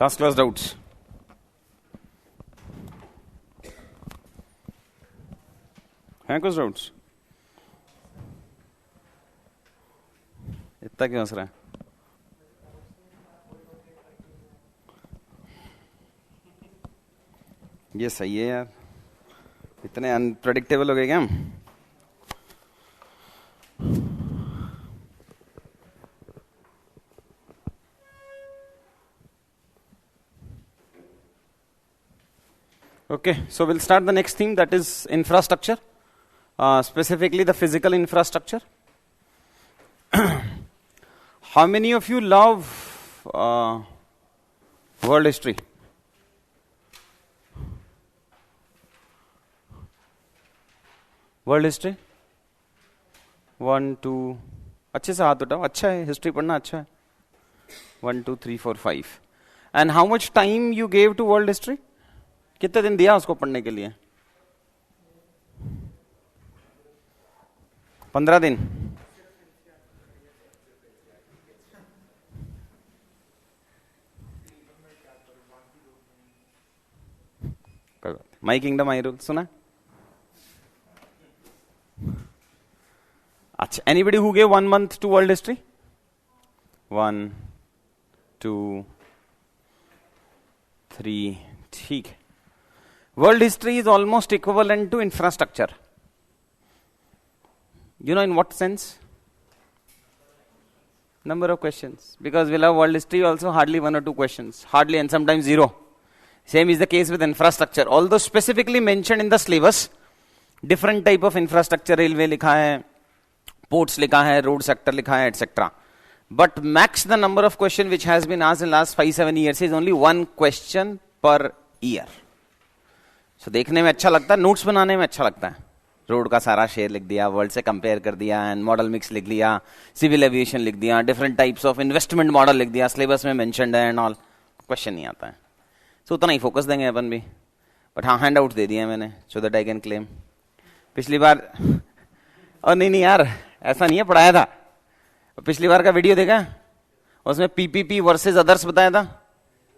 Last class doubts. हैं कुछ doubts? इतना क्यों हंस रहा है? ये सही है यार, इतने अनप्रेडिक्टेबल हो गए क्या हम? Okay, so we'll start the next theme, that is infrastructure, specifically the physical infrastructure. How many of you love world history? World history 1 2, अच्छे से हाथ उठाओ, अच्छा है हिस्ट्री पढ़ना, अच्छा है. 1 2 3 4 5. And how much time you gave to world history? कितने दिन दिया उसको पढ़ने के लिए? 15 दिन. माई किंगडम आई रूल सुना? अच्छा, anybody who gave 1 month to world history? 1 2 3, ठीक है. World history is almost equivalent to infrastructure. You know in what sense? Number of questions. Because we'll have world history also hardly 1 or 2 questions. Hardly, and sometimes 0. Same is the case with infrastructure. Although specifically mentioned in the syllabus, different type of infrastructure, railway लिखा है, ports लिखा है, road sector लिखा है, etc. But max the number of question which has been asked in last 5-7 years is only 1 question per year. So देखने में अच्छा लगता है, notes बनाने में अच्छा लगता है. रोड का सारा शेयर लिख दिया, वर्ल्ड से कंपेयर कर दिया, एंड मॉडल मिक्स लिख लिया, सिविल एविएशन लिख दिया, different types of investment model लिख दिया, सिलेबस में मेंशन्ड है एंड ऑल. क्वेश्चन नहीं आता है. सो उतना ही फोकस देंगे अपन भी. बट हाँ, हैंड आउट दे दिया मैंने so that I can claim. पिछली बार और नहीं यार, ऐसा नहीं है, पढ़ाया था. पिछली बार का वीडियो देखा, उसमें पीपीपी वर्सेज अदर्स बताया था.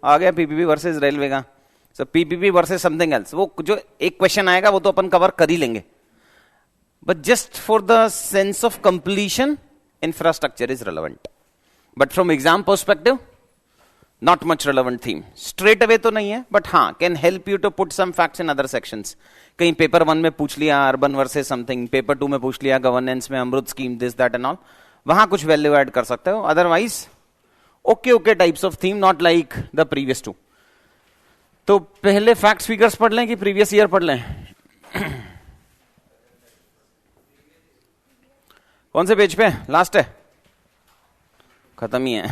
आ गया पीपीपी वर्सेज रेलवे का. सो पीपीपी वर्सेज समथिंग एल्स, वो जो एक क्वेश्चन आएगा वो तो अपन कवर कर ही लेंगे. But just for the sense of completion, infrastructure is relevant. But from exam perspective, not much relevant theme. Straight away तो नहीं है, but हाँ, can help you to put some facts in other sections. कहीं paper 1 में पूछ लिया urban versus something, paper 2 में पूछ लिया गवर्नेंस में Amrit scheme, this that and all. वहां कुछ वैल्यू ऐड कर सकते हो. Otherwise okay types of theme, not like the previous 2. तो पहले फैक्ट्स फिगर्स पढ़ लें कि प्रीवियस ईयर पढ़ लें? कौन से पेज पे? लास्ट है, खत्म ही है.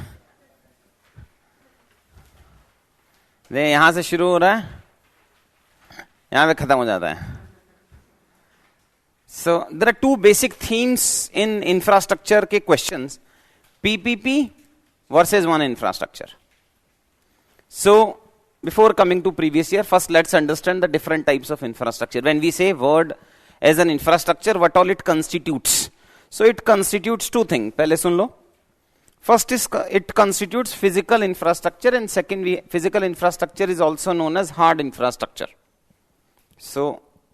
यहां से शुरू हो रहा है, यहां पे खत्म हो जाता है. So there are 2 basic themes in infrastructure के questions, PPP versus 1 infrastructure. So before coming to previous year, first let's understand the different types of infrastructure. When we say word as an infrastructure, what all it constitutes? So it constitutes 2 things. पहले सुन लो. First is it constitutes physical infrastructure, and second, physical infrastructure is also known as hard infrastructure. So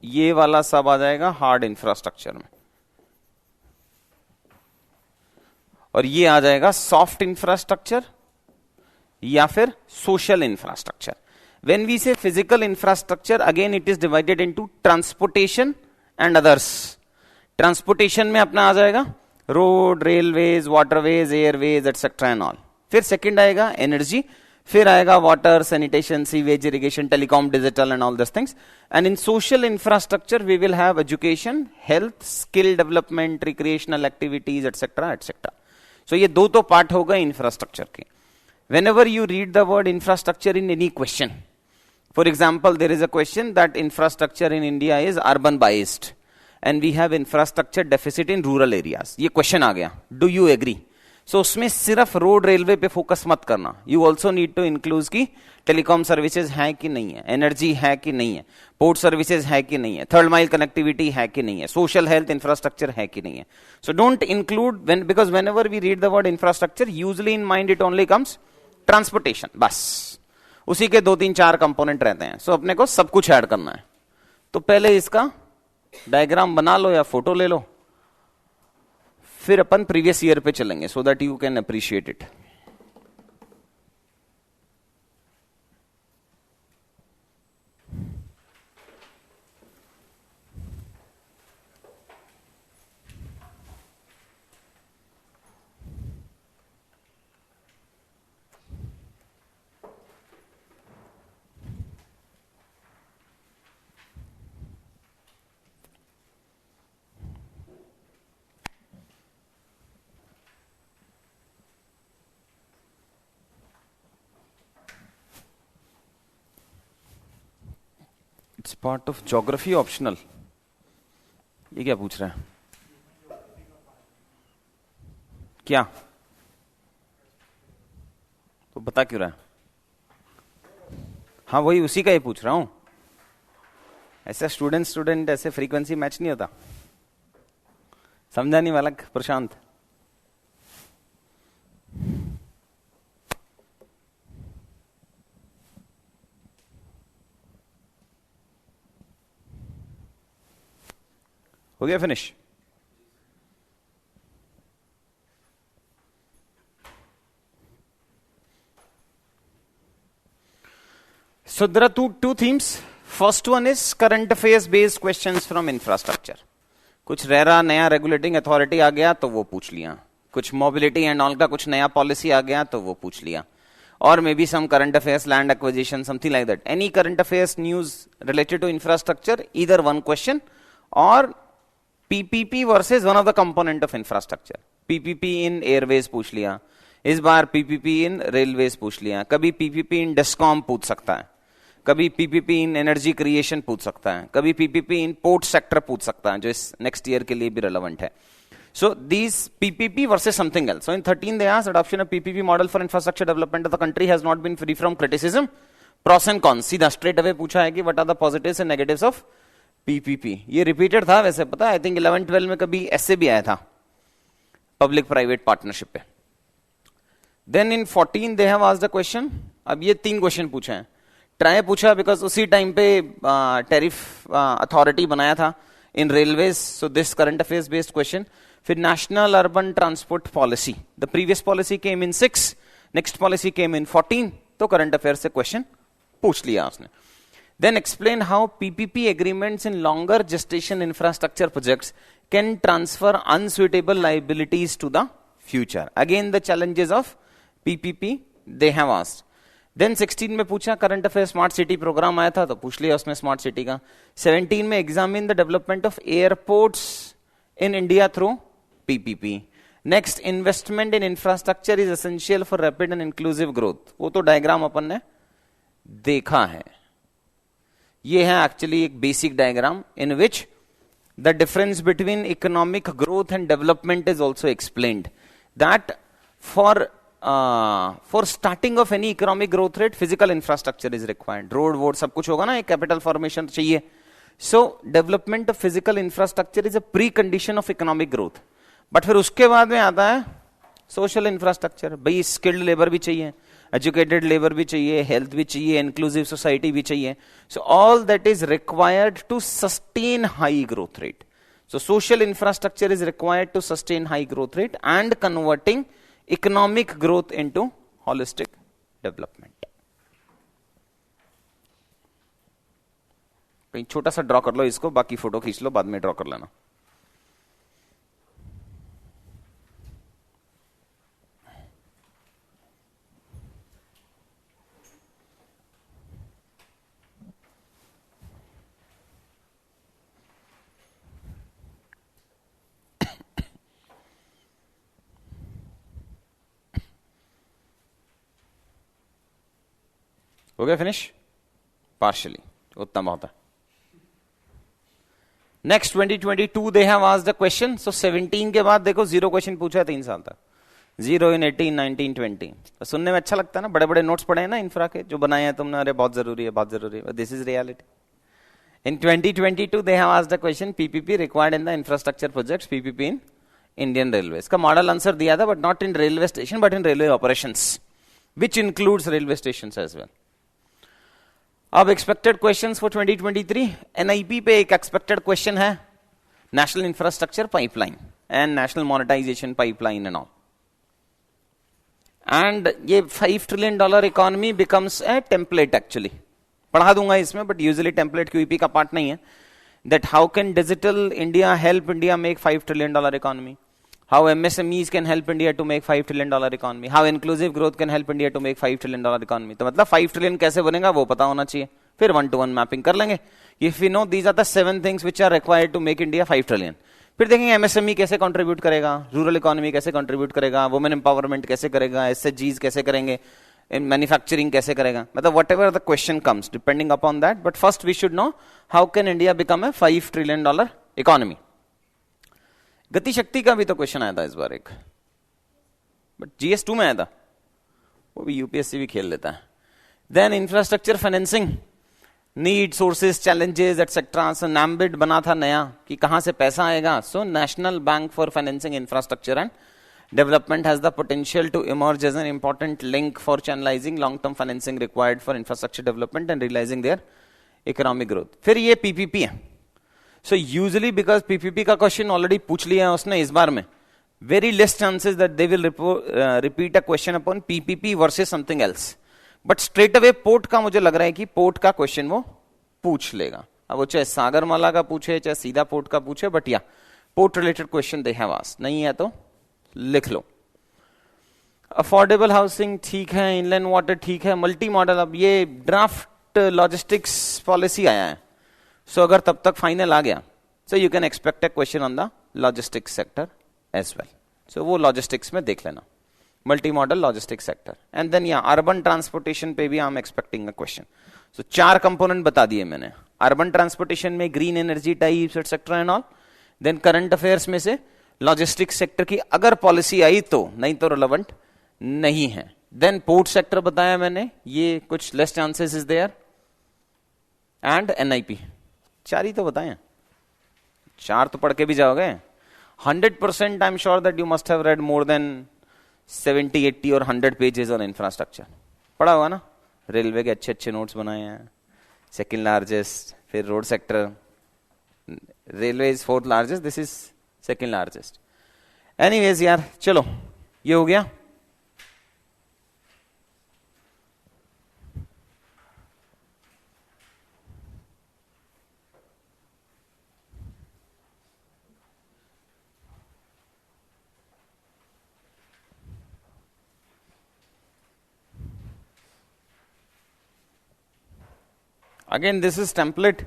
ये वाला सब आ जाएगा hard infrastructure में, और ये आ जाएगा soft infrastructure या फिर social infrastructure. When we say physical infrastructure, again it is divided into transportation and others. Transportation में अपना आ जाएगा road, railways, waterways, airways etcetera and all. फिर सेकंड आएगा एनर्जी, फिर आएगा water, sanitation, sewage, irrigation, telecom, digital and all this things. And in social infrastructure we will have education, health, skill development, recreational activities etcetera etcetera. So ये 2 तो part हो गए infrastructure के. Whenever you read the word infrastructure in any question, for example, there is a question that infrastructure in India is urban biased and we have infrastructure deficit in rural areas. ये question आ गया, do you agree? सो उसमें सिर्फ road railway पे focus मत करना. You also need to include की telecom services है कि नहीं है, एनर्जी है कि नहीं है, पोर्ट सर्विसेज है कि नहीं है, थर्ड माइल कनेक्टिविटी है कि नहीं है, सोशल हेल्थ इंफ्रास्ट्रक्चर है कि नहीं है. So don't include when, because whenever we read the word infrastructure, usually in mind it only comes transportation, बस. उसी के 2 3 4 कंपोनेंट रहते हैं। सो अपने को सब कुछ ऐड करना है। तो पहले इसका डायग्राम बना लो या फोटो ले लो, फिर अपन प्रीवियस ईयर पे चलेंगे सो that you can appreciate it. It's part of geography optional. ये क्या पूछ रहा है? क्या? तो बता क्यों रहा है? हाँ वही उसी का ही पूछ रहा हूं। ऐसा स्टूडेंट ऐसे फ्रीक्वेंसी मैच नहीं होता। समझा नहीं वाला प्रशांत? हो गया finish? So there are two themes. First one is current affairs based questions from infrastructure. कुछ रेरा नया रेगुलेटिंग अथॉरिटी आ गया तो वो पूछ लिया, कुछ मोबिलिटी एंड ऑल का कुछ नया पॉलिसी आ गया तो वो पूछ लिया, और maybe some current affairs, land acquisition, something like that. Any current affairs news related to infrastructure, either one question or PPP versus one of the component of infrastructure. PPP in airways पूछ लिया, इस बार PPP इन railways पूछ लिया, कभी PPP इन discom पूछ सकता है, कभी पीपीपी इन एनर्जी क्रिएशन पूछ सकता है, कभी पीपीपी इन पोर्ट सेक्टर पूछ सकता है, जो इस नेक्स्ट ईयर के लिए भी रेलेवेंट है. So these PPP versus something else. So in 13 they asked adoption of PPP model for infrastructure development of the country has not been free from criticism. Pros and cons. सीधा straight away पूछा है कि what are the positives and negatives of PPP. ये repeated था वैसे, पता है, I think 11-12 में कभी ऐसे भी आया था public private partnership पे. Then in 14 they have asked the question. अब ये 3 क्वेश्चन पूछे हैं. ट्राई पूछा बिकॉज उसी टाइम पे टैरिफ अथॉरिटी बनाया था in railways, so this current affairs based question. फिर national urban transport policy, the previous policy came in 6, next policy came in 14, तो करंट अफेयर से क्वेश्चन पूछ लिया उसने. Then explain how PPP agreements in longer gestation infrastructure projects can transfer unsuitable liabilities to the future. Again the challenges of PPP they have asked. Then 16 में पूछा current affair smart city programme आया था तो पूछ लिया उसमें smart city का. 17 में examine the development of airports in India through PPP. Next, investment in infrastructure is essential for rapid and inclusive growth. वो तो डायग्राम अपन ने देखा है. ये है एक्चुअली एक basic diagram in which the difference between economic growth and development is also explained. That for starting of any economic growth rate, physical infrastructure is required. Road वोड सब कुछ होगा ना, एक कैपिटल फॉर्मेशन चाहिए. सो development of physical infrastructure is a pre condition of economic growth. But फिर उसके बाद में आता है सोशल इंफ्रास्ट्रक्चर. भाई स्किल्ड लेबर भी चाहिए, एजुकेटेड लेबर भी चाहिए, हेल्थ भी चाहिए, इंक्लूसिव सोसाइटी भी चाहिए. So all that is required to sustain high growth rate. So social infrastructure is required to sustain high growth rate and converting economic growth into holistic development. कहीं छोटा सा draw कर लो इसको, बाकी फोटो खींच लो, बाद में ड्रॉ कर लेना. हो गया फिनिश? पार्शियली, उतना बहुत है. Next 2022 they have asked the question. So 17 के बाद देखो 0 क्वेश्चन पूछा है 3 साल तक. 0 in 18, 19, 20. तो सुनने में अच्छा लगता है ना, बड़े बड़े नोट्स पढ़े हैं ना इंफ्रा के, जो बनाए हैं तुमने, अरे बहुत जरूरी है, बहुत जरूरी है. This is reality. In 2022 they have asked the question PPP required in the infrastructure projects, PPP in Indian railway. इसका मॉडल आंसर दिया था, but not in railway station but in railway operations, which includes railway station as well. अब expected questions for 2023, NIP पे एक expected question है, national infrastructure pipeline and national monetisation pipeline and all, and ये $5 trillion economy becomes a template actually, पढ़ा दूंगा इसमें, but usually template QEP का part नहीं है. That how can digital India help India make $5 trillion economy, how MSMEs can help India to make $5 trillion economy, how inclusive growth can help India to make $5 trillion economy. तो मतलब 5 trillion कैसे बनेगा वो पता होना चाहिए, फिर 1-to-1 मैपिंग कर लेंगे. If we know these are the 7 things which are required to make India 5 trillion, फिर देखेंगे MSME कैसे कंट्रीब्यूट करेगा, रूरल इकोनॉमी कैसे कंट्रीब्यूट करेगा, वुमेन एम्पावरमेंट कैसे करेगा, SHGs कैसे करेंगे, मैन्युफैक्चरिंग कैसे करेगा, मतलब whatever the question comes depending upon that, but first we should know how can India become a $5 trillion economy. Gati Shakti का भी तो क्वेश्चन आया था इस बार एक, बट GS2 में आया था, वो भी यूपीएससी भी खेल लेता है. Then infrastructure financing, need, sources, challenges etcetera. So NaBFID बना था नया कि कहां से पैसा आएगा. So national bank for financing infrastructure and development has the potential to emerge as an important link for channelising long term financing required for infrastructure development and realising their economic growth. फिर ये PPP है. So usually because PPP का question already पूछ लिया है उसने इस बार में, very less chances that they will repeat a question upon PPP versus something else. But straight away port का मुझे लग रहा है कि पोर्ट का क्वेश्चन वो पूछ लेगा. अब वो चाहे सागरमाला का पूछे चाहे सीधा पोर्ट का पूछे, बट या port related question they have asked. नहीं है तो लिख लो. अफोर्डेबल हाउसिंग ठीक है, इनलैंड वाटर ठीक है, मल्टी मॉडल. अब ये ड्राफ्ट लॉजिस्टिक्स पॉलिसी आया है, सो अगर तब तक फाइनल आ गया, so you can expect a question on the logistics sector as well. So वो लॉजिस्टिक्स में देख लेना, multi modal logistics sector. And then या अर्बन ट्रांसपोर्टेशन पे भी I am expecting a question. So 4 component बता दिए मैंने. अर्बन ट्रांसपोर्टेशन में green energy types etcetera and all. Then current affairs में से लॉजिस्टिक्स सेक्टर की अगर पॉलिसी आई तो, नहीं तो रिलेवेंट नहीं है. देन पोर्ट सेक्टर बताया मैंने, ये कुछ less chances is there. And NIP, 4 ही तो बताए, 4 तो पढ़ के भी जाओगे. 100% I am sure that you must have read more than 70, 80 और 100 पेजेस ऑन इंफ्रास्ट्रक्चर. पढ़ा होगा ना, रेलवे के अच्छे अच्छे नोट्स बनाए हैं. सेकंड लार्जेस्ट, फिर road sector, railway is 4th largest, this is second largest. Anyways यार, चलो ये हो गया. अगेन दिस इज टेम्पलेट,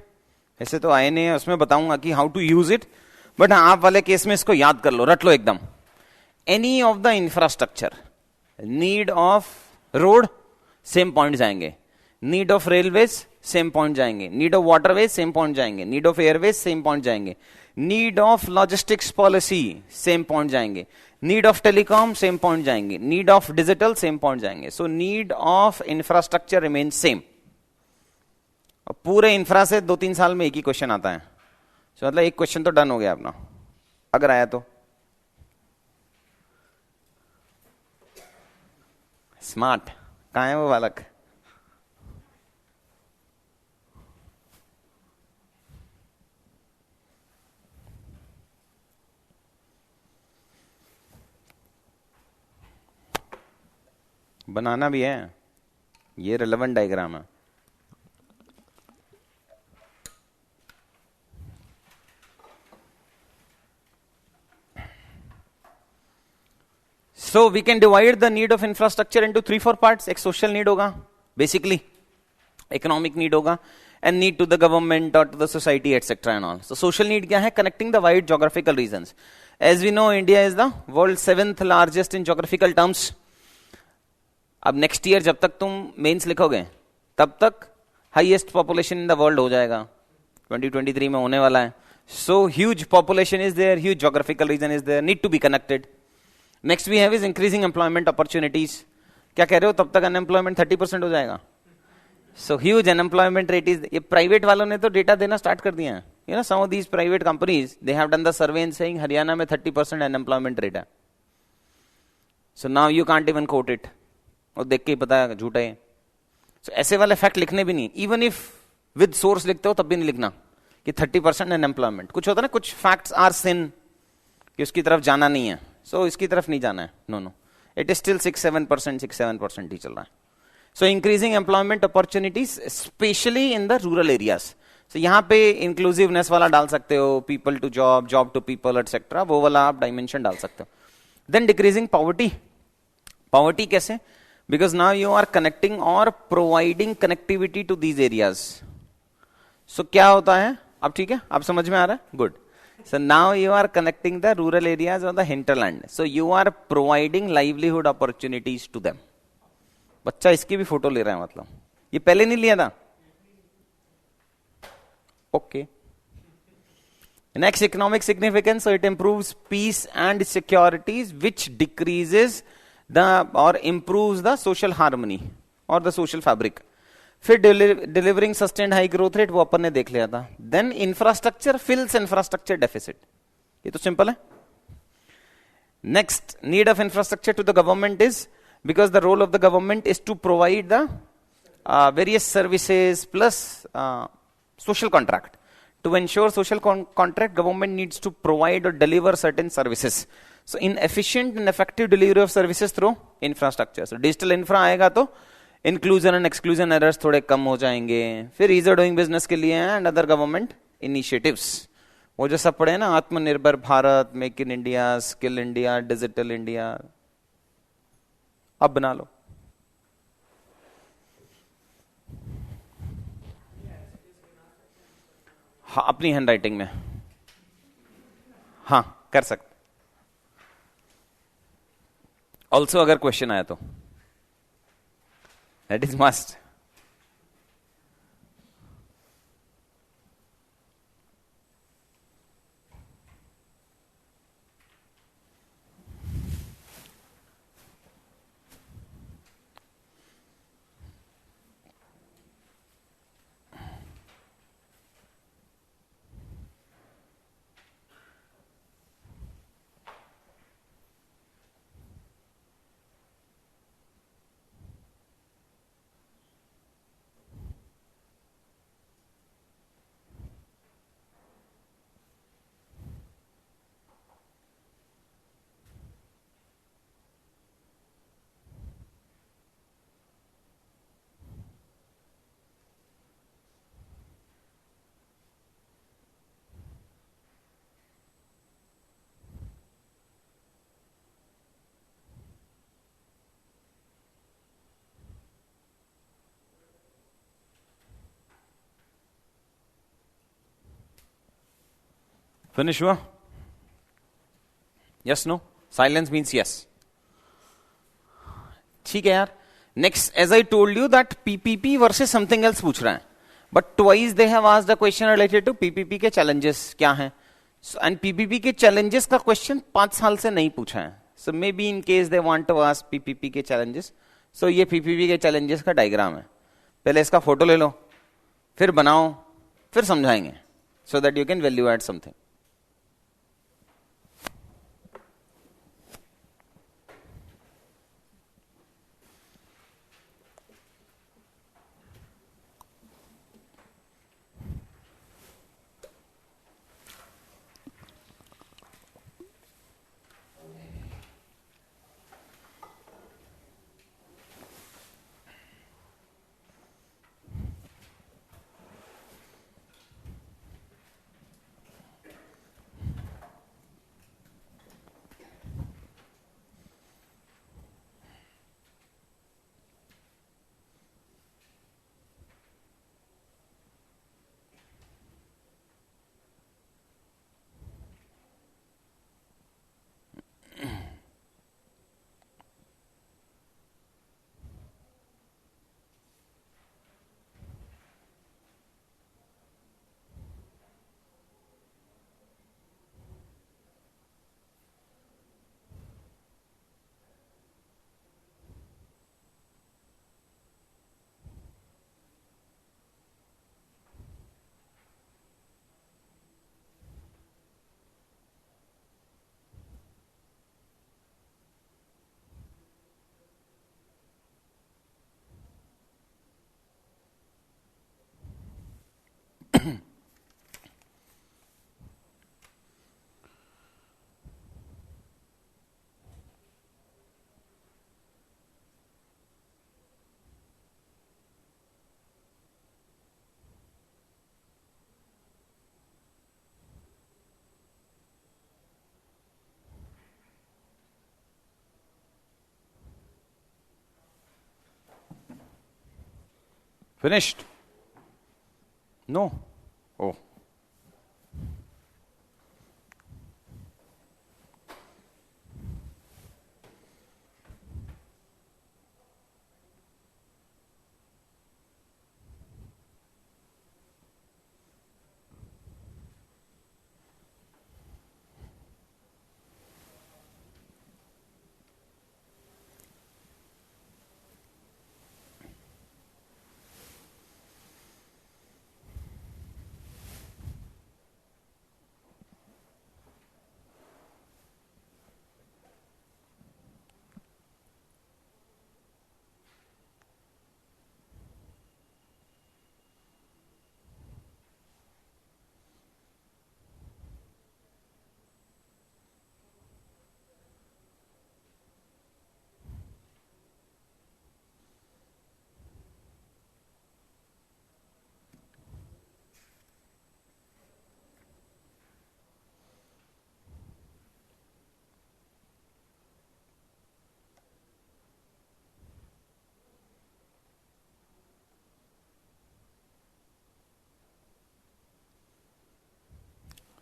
ऐसे तो आए नहीं है, उसमें बताऊंगा कि how to use it, but आप वाले केस में इसको याद कर लो, रट लो एकदम. Any of the infrastructure, need of road same point जाएंगे, need of railways same point जाएंगे, need of waterways same point जाएंगे, need of airways same point जाएंगे, need of logistics policy same point जाएंगे, need of telecom same point जाएंगे, need of digital same point जाएंगे. So need of infrastructure remain same. पूरे infra से 2-3 साल में एक ही क्वेश्चन आता है. so, मतलब एक क्वेश्चन तो डन हो गया अपना, अगर आया तो. स्मार्ट कहां है वो बालक? बनाना भी है, ये रिलेवेंट डायग्राम है. So we can divide the need of infrastructure into 3-4 parts. एक social need होगा, basically economic need होगा, and need to the government or to the society etc. and all. So social need क्या है? Connecting the wide geographical regions. As we know, India is the world's 7th largest in geographical terms. अब next year जब तक तुम mains लिखोगे, तब तक highest population in the world हो जाएगा. 2023 में होने वाला है. So huge population is there, huge geographical region is there, need to be connected. Next we have is increasing employment opportunities. क्या कह रहे हो, तब तक अनएम्प्लॉयमेंट 30% हो जाएगा. So huge unemployment rate is. ये प्राइवेट वालों ने तो डेटा देना स्टार्ट कर दिया है. You know, some of these private companies they have done the survey in saying Haryana में 30% अनएम्प्लॉयमेंट रेट है. So now you can't even quote it. और देख के ही पता है झूठा है. So, ऐसे वाले फैक्ट लिखने भी नहीं, इवन इफ विद सोर्स लिखते हो तब भी नहीं लिखना कि 30% अनएम्प्लॉयमेंट. कुछ होता है ना, कुछ फैक्ट्स आर सिन कि उसकी तरफ जाना नहीं है. सो इसकी तरफ नहीं जाना है. No no, it is still 6-7% ही चल रहा है. So increasing employment opportunities especially in the rural areas. So यहाँ पे इंक्लूसिवनेस वाला डाल सकते हो, people to job, job to people etcetera, वो वाला आप डायमेंशन डाल सकते हो. Then decreasing poverty. पॉवर्टी कैसे? Because now you are connecting और providing connectivity to these areas. So क्या होता है अब? ठीक है, आप समझ में आ रहा है? Good. So now you are connecting the rural areas or the hinterland. So you are providing livelihood opportunities to them. बच्चा इसकी भी फोटो ले रहा है, मतलब ये पहले नहीं लिया था. Okay. Next, economic significance. So it improves peace and securities, which decreases the or improves the social harmony or the social fabric. फिर delivering sustained high growth rate, वो अपन ने देख लिया था. Then infrastructure fills infrastructure deficit. ये तो simple है. Next, need of infrastructure to the government is because the role of the government is to provide the various services plus social contract. To ensure social contract, government needs to provide और deliver certain services. So in efficient and effective delivery of services through infrastructure. So digital infra आएगा तो inclusion and exclusion errors थोड़े कम हो जाएंगे. फिर ease of doing business के लिए and other government initiatives. वो जो सब पढ़े ना, आत्मनिर्भर Bharat, make in India, skill India, digital India, अब बना लो. हाँ, अपनी हैंड राइटिंग में. हाँ, कर सकते. ऑल्सो अगर क्वेश्चन आया तो that is must. फिनिश हुआ? Yes, no, silence means yes. ठीक है यार. Next, as I told you that PPP versus something else पूछ रहा है, but twice they have asked the question related to PPP के चैलेंजेस क्या हैं. एंड पीपीपी के चैलेंजेस का क्वेश्चन 5 साल से नहीं पूछा है. So maybe in case they want to ask PPP के चैलेंजेस. सो ये पीपीपी के चैलेंजेस का डायग्राम है. पहले इसका फोटो ले लो, फिर बनाओ, फिर समझाएंगे, so that you can value add something. Finished? No? Oh.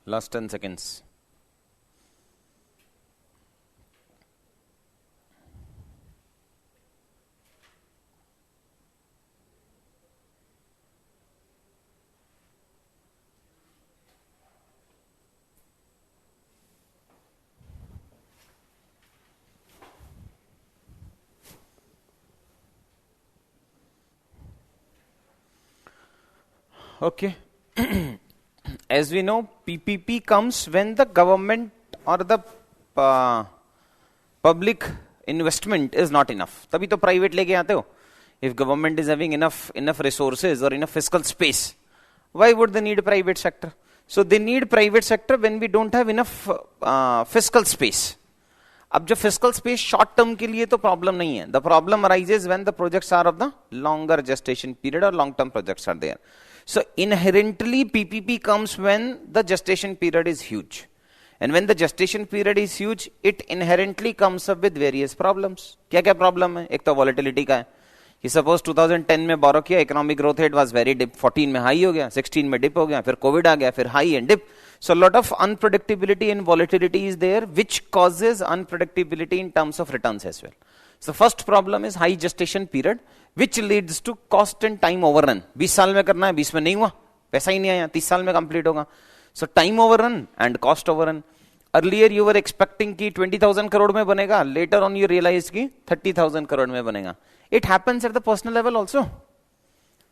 Last 10 seconds. Okay. As we know, PPP comes when the government or the public investment is not enough. तभी तो private लेके आते हो. If government is having enough resources or enough fiscal space, why would they need private sector? So they need private sector when we don't have enough fiscal space. अब जो fiscal space short term के लिए तो problem नहीं है. The problem arises when the projects are of the longer gestation period or long term projects are there. So inherently PPP comes when the gestation period is huge. And when the gestation period is huge, it inherently comes up with various problems. क्या क्या problem है? एक तो volatility का है. कि suppose 2010 में borrow किया, economic growth rate was very dip, 14 में high हो गया, 16 में dip हो गया, फिर COVID आ गया, फिर high and dip. So a lot of unpredictability and volatility is there, which causes unpredictability in terms of returns as well. So first problem is high gestation period, which leads to cost and time overrun. 20 साल में करना है, 20 में नहीं हुआ, पैसा ही नहीं आया, 30 साल में complete होगा. So time overrun and cost overrun. Earlier you were expecting कि 20,000 crore में बनेगा, later on you realize कि 30,000 crore में बनेगा. It happens at the personal level also.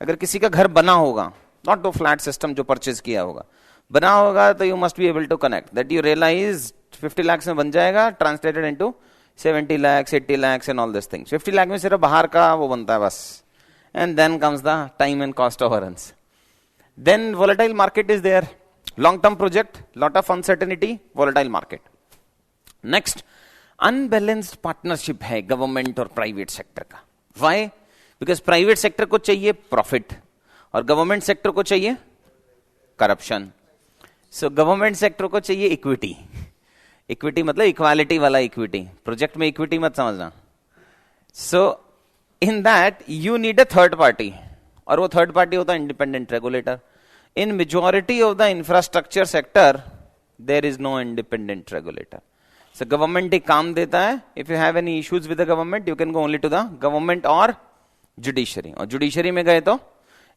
अगर किसी का घर बना होगा, not the flat system जो purchase किया होगा, बना होगा तो you must be able to connect that you realize 50 lakhs में बन जाएगा, translated into 70 lakhs, 80 lakhs and all these things. 50 lakh में सिर्फ बाहर का वो बनता है बस. And then comes the time and cost overruns. Then volatile market is there. Long term project, lot of uncertainty, volatile market. Next, unbalanced partnership है government और private sector का. Why? Because private sector को चाहिए profit और government sector को चाहिए corruption. So government sector को चाहिए equity. Equity मतलब equality वाला equity. Project में equity मत समझना. So in that you need a third party. और वो third party होता है independent regulator. In majority of the infrastructure sector, there is no independent regulator. So government एक काम देता है. If you have any issues with the government, you can go only to the government or judiciary. और judiciary में गए तो,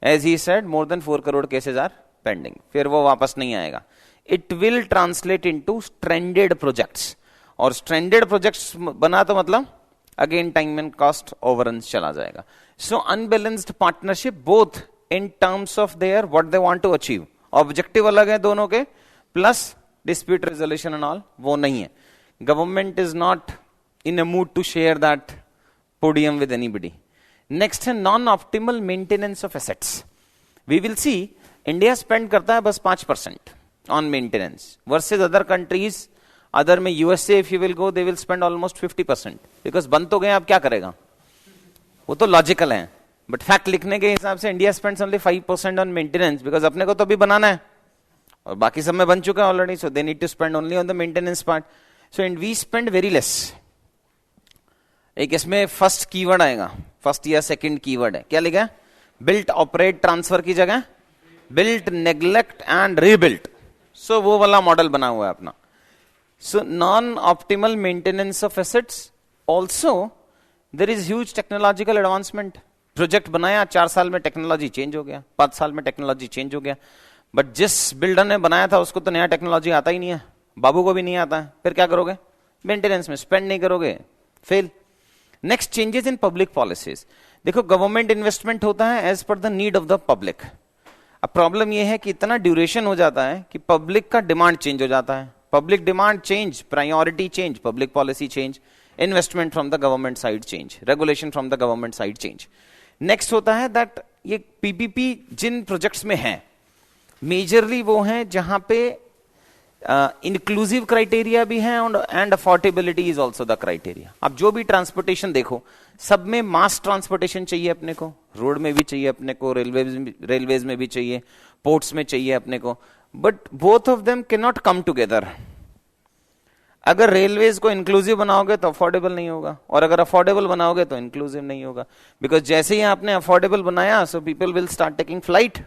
as he said, more than 4 crore cases are pending. फिर वो वापस नहीं आएगा. It will translate into stranded projects. और stranded projects बना तो मतलब again time and cost overruns चला जाएगा. So unbalanced partnership both in terms of their what they want to achieve. Objective अलग है दोनों के, plus dispute resolution and all वो नहीं है. Government is not in a mood to share that podium with anybody. Next है non-optimal maintenance of assets. We will see India spend करता है बस 5% on maintenance versus other countries. Other में USA if you will go, they will spend almost 50% because बंद तो गए, अब क्या करेगा? वो तो logical है. But fact लिखने के हिसाब से India spends only 5% on maintenance because अपने को तो अभी बनाना है और बाकी सब में बन चुका है already. So they need to spend only on the maintenance part. So and we spend very less. एक इसमें first keyword आएगा, first या second keyword है. क्या लिखा है? बिल्ट, ऑपरेट, ट्रांसफर की जगह बिल्ट, नेग्लेक्ट एंड रीबिल्ट. सो वो वाला मॉडल बना हुआ है अपना. So non optimal maintenance of assets. Also there is huge technological advancement. Project बनाया, 4 साल में टेक्नोलॉजी चेंज हो गया, 5 साल में टेक्नोलॉजी चेंज हो गया. बट जिस बिल्डर ने बनाया था उसको तो नया टेक्नोलॉजी आता ही नहीं है, बाबू को भी नहीं आता है. फिर क्या करोगे? मेंटेनेंस में स्पेंड नहीं करोगे, fail. Next, changes in public policies. देखो, गवर्नमेंट इन्वेस्टमेंट होता है as per the need of the public. अब प्रॉब्लम यह है कि इतना ड्यूरेशन हो जाता है कि पब्लिक का डिमांड चेंज हो जाता है. Public demand change, priority change, public policy change, investment from the government side change, regulation from the government side change. Next होता है दैट ये पीपीपी जिन प्रोजेक्ट्स में है, मेजरली वो हैं जहां पे इंक्लूसिव क्राइटेरिया भी है and affordability is also the criteria. आप जो भी ट्रांसपोर्टेशन देखो, सब में मास ट्रांसपोर्टेशन चाहिए अपने को. रोड में भी चाहिए अपने को, रेलवेज में भी चाहिए, पोर्ट्स में चाहिए अपने को. But both of them can not come together. अगर रेलवेज को इंक्लूसिव बनाओगे तो अफोर्डेबल नहीं होगा, और अगर अफोर्डेबल बनाओगे तो इंक्लूसिव नहीं होगा. बिकॉज जैसे ही आपने अफोर्डेबल बनाया, so people will start taking flight.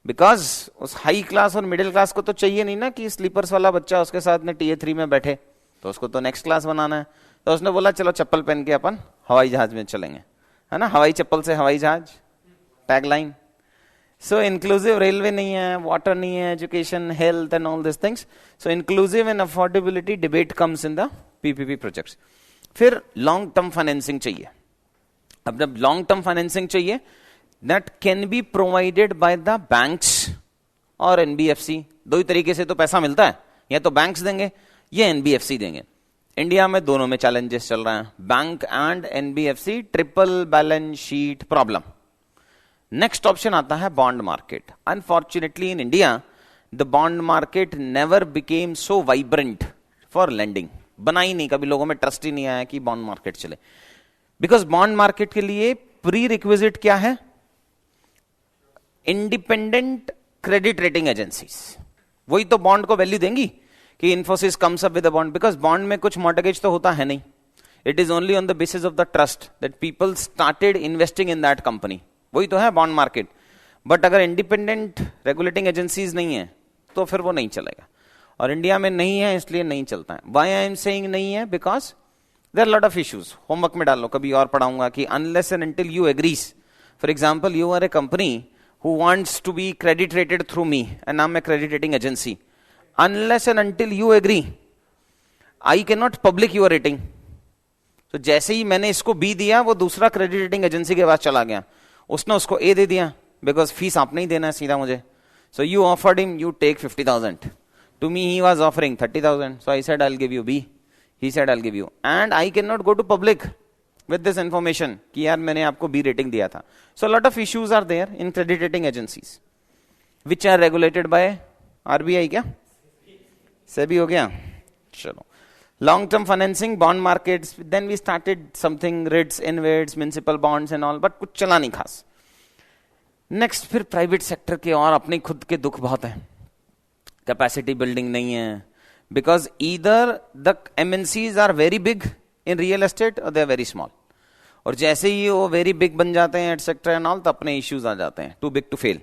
Because उस हाई क्लास और मिडिल क्लास को तो चाहिए नहीं ना कि स्लीपर्स वाला बच्चा उसके साथ में टीए 3 में बैठे, तो उसको तो नेक्स्ट क्लास बनाना है. तो उसने बोला चलो चप्पल पहन के अपन हवाई जहाज में चलेंगे, है ना, हवाई चप्पल से हवाई जहाज, टैगलाइन. सो इंक्लूसिव रेलवे नहीं है, वाटर नहीं है, education, health and all this things. So inclusive and affordability debate comes in the PPP projects. फिर लॉन्ग टर्म फाइनेंसिंग चाहिए. अब जब लॉन्ग टर्म फाइनेंसिंग चाहिए, that can be provided by the banks और NBFC. दो ही तरीके से तो पैसा मिलता है, या तो बैंक्स देंगे या NBFC देंगे. इंडिया में दोनों में चैलेंजेस चल रहे हैं, bank and NBFC, triple balance sheet problem. Next option आता है bond market. Unfortunately in India the bond market never became so vibrant for lending. बना ही नहीं, कभी लोगों में ट्रस्ट ही नहीं आया कि बॉन्ड मार्केट चले. बिकॉज बॉन्ड मार्केट के लिए प्री रिक्विजिट क्या है? Independent credit rating agencies. वही तो बॉन्ड को वैल्यू देंगी कि Infosys comes up with a bond. Because bond में कुछ मॉर्गेज तो होता है नहीं. It is only on the basis of the trust that people started investing in that company. वही तो है बॉन्ड मार्केट. बट अगर इंडिपेंडेंट रेगुलेटिंग एजेंसीज नहीं है तो फिर वो नहीं चलेगा, और इंडिया में नहीं है इसलिए नहीं चलता है. व्हाई आई एम सेइंग नहीं है? Because there are lot of issues. Homework में डालो, कभी और पढ़ाऊंगा कि unless and until you agrees. For example, you are a company who wants to be credit rated through me and I'm a credit rating agency. Unless and until you agree, I cannot public your rating. तो जैसे ही मैंने इसको B दिया, वो दूसरा credit rating agency के पास चला गया, उसने उसको A दे दिया, बिकॉज फीस आपने ही देना है सीधा मुझे. So you offered him, you take 50,000. To me he was offering 30,000. So I said I'll give you B. He said I'll give you. And I cannot go to public with this information कि यार मैंने आपको B rating दिया था. So a lot of issues are there in credit rating agencies which are regulated by RBI. क्या SEBI हो गया. चलो, long term financing, bond markets, then we started something, REITs, InvITs, municipal bonds and all, but कुछ चला नहीं खास. Next, फिर private sector के और अपने खुद के दुख बहुत है. कैपेसिटी बिल्डिंग नहीं है, because either the MNCs are very big in real estate और दे आर वेरी स्मॉल. और जैसे ही वो वेरी बिग बन जाते हैं एटसेट्रा एंड ऑल, तो अपने इश्यूज आ जाते हैं, too big to fail.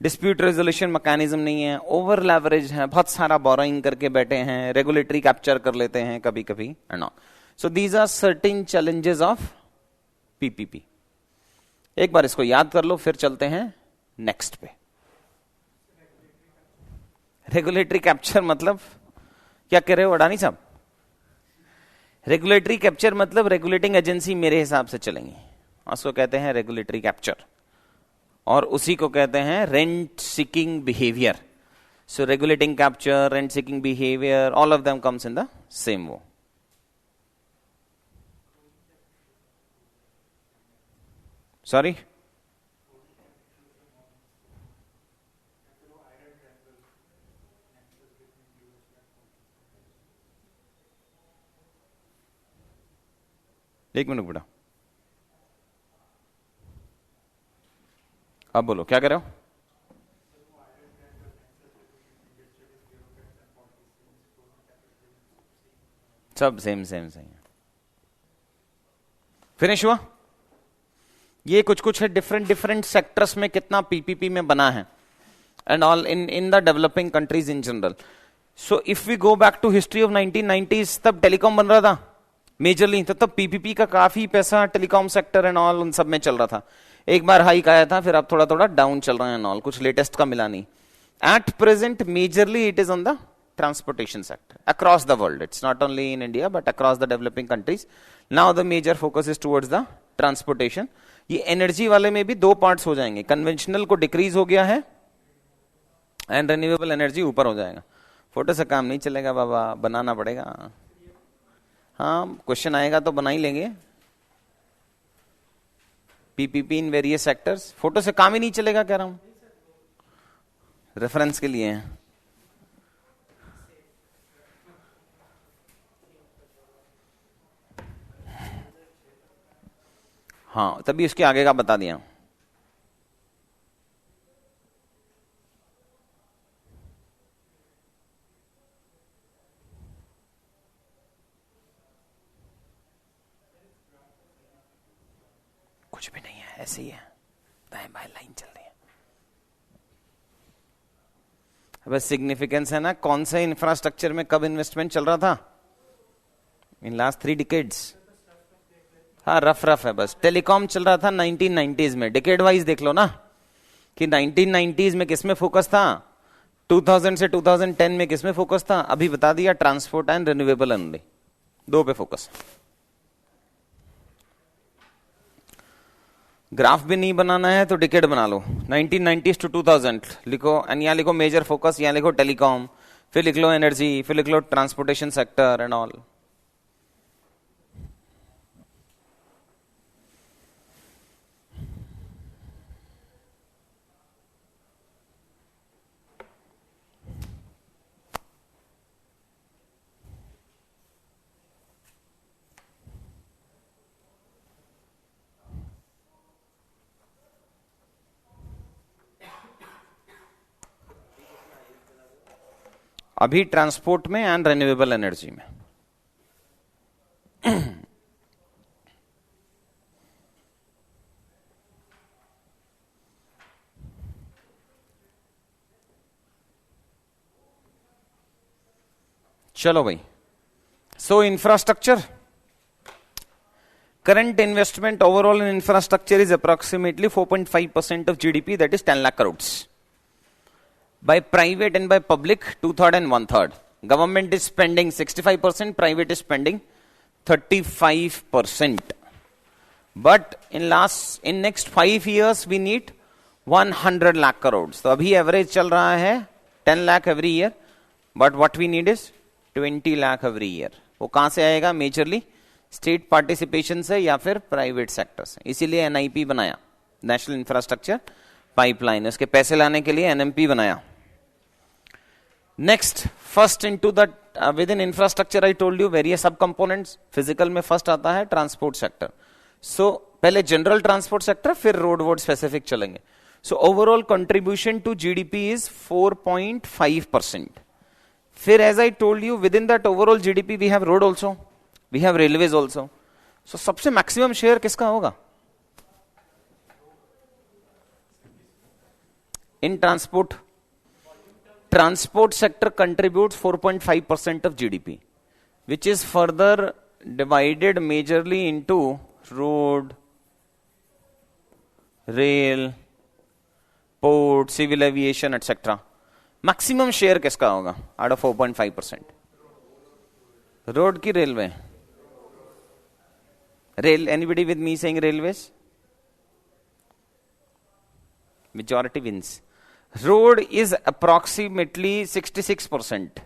Dispute resolution mechanism नहीं है, ओवर लेवरेज है, बहुत सारा बोरोइंग करके बैठे हैं, रेगुलेटरी कैप्चर कर लेते हैं कभी कभी and all. So these are certain challenges of PPP. एक बार इसको याद कर लो, फिर चलते हैं नेक्स्ट पे. रेगुलेटरी कैप्चर मतलब क्या कह रहे हो अडानी साहब? रेगुलेटरी कैप्चर मतलब रेगुलेटिंग एजेंसी मेरे हिसाब से चलेंगी, उसको कहते हैं रेगुलेटरी कैप्चर, और उसी को कहते हैं rent seeking behaviour. So regulating capture, rent seeking behaviour, all of them comes in the same वो. सॉरी, एक मिनट बेटा, अब बोलो क्या कह रहे हो? सब सेम सेम सही है. फिनिश हुआ? ये कुछ कुछ है डिफरेंट डिफरेंट सेक्टर्स में कितना पीपीपी में बना है, and all in the developing countries in general. So if we go back to history of 1990s, तब टेलीकॉम बन रहा था मेजरली, तो तब पीपीपी का काफी पैसा टेलीकॉम सेक्टर एंड ऑल उन सब में चल रहा था. एक बार हाइक आया था, फिर अब थोड़ा थोड़ा डाउन चल रहा है एंड ऑल, कुछ लेटेस्ट का मिला नहीं. At present majorly it is on the transportation sector across the world. It's not only in India but across the developing countries. Now the major focus is towards the transportation. ये energy वाले में भी दो parts हो जाएंगे, conventional को decrease हो गया है एंड रिन्यूएबल एनर्जी ऊपर हो जाएगा. फोटो से काम नहीं चलेगा बाबा, बनाना पड़ेगा. हाँ, क्वेश्चन आएगा तो बना ही लेंगे. PPP in various sectors, photo से काम ही नहीं चलेगा कह रहा हूं, रेफरेंस के लिए है. हाँ, तभी उसके आगे का बता दिया. कुछ भी नहीं है, ऐसे ही है, दाएं बाएं लाइन चल रही है. अब सिग्निफिकेंस है ना, कौन से इंफ्रास्ट्रक्चर में कब इन्वेस्टमेंट चल रहा था इन लास्ट 3 डिकेड्स. हाँ, रफ है बस. टेलीकॉम चल रहा था 1990s में, डिकेड वाइज देख लो ना कि 1990s में किसमें फोकस था, 2000 से 2010 में किसमें फोकस था. अभी बता दिया, ट्रांसपोर्ट एंड रिन्यूएबल एनर्जी, दो पे फोकस. ग्राफ भी नहीं बनाना है तो डिकेड बना लो, 1990s to 2000 लिखो, एंड यहाँ लिखो मेजर फोकस, यहाँ लिखो टेलीकॉम, फिर लिख लो एनर्जी, फिर लिख लो ट्रांसपोर्टेशन सेक्टर एंड ऑल. अभी ट्रांसपोर्ट में एंड रिन्यूएबल एनर्जी में. चलो भाई. सो infrastructure, current investment overall in infrastructure is approximately 4.5% of GDP, that is 10 lakh crores. By private and by public, 2/3 and 1/3. Government is spending 65%, private is spending 35%. But in next 5 years, we need 100 lakh crores. तो अभी average चल रहा है 10 lakh every year, but what we need is 20 lakh every year. वो कहां से आएगा? Majorly state participation से या फिर प्राइवेट सेक्टर से. इसीलिए एनआईपी बनाया, नेशनल इंफ्रास्ट्रक्चर पाइपलाइन. उसके पैसे लाने के लिए एनएमपी बनाया. Next, first into the within infrastructure I told you various sub components. Physical में फर्स्ट आता है ट्रांसपोर्ट सेक्टर. सो पहले जनरल ट्रांसपोर्ट सेक्टर, फिर रोड वोड स्पेसिफिक चलेंगे. So overall contribution to GDP is 4.5%. फिर as I told you within that overall GDP we have road also, we have railways also. So सबसे maximum share किसका होगा in transport? Transport sector contributes 4.5% of GDP, which is further divided majorly into road, rail, port, civil aviation, etc. Maximum share किसका होगा out of 4.5%? Road की railway? Rail, anybody with me saying railways? Majority wins. Road is approximately 66%.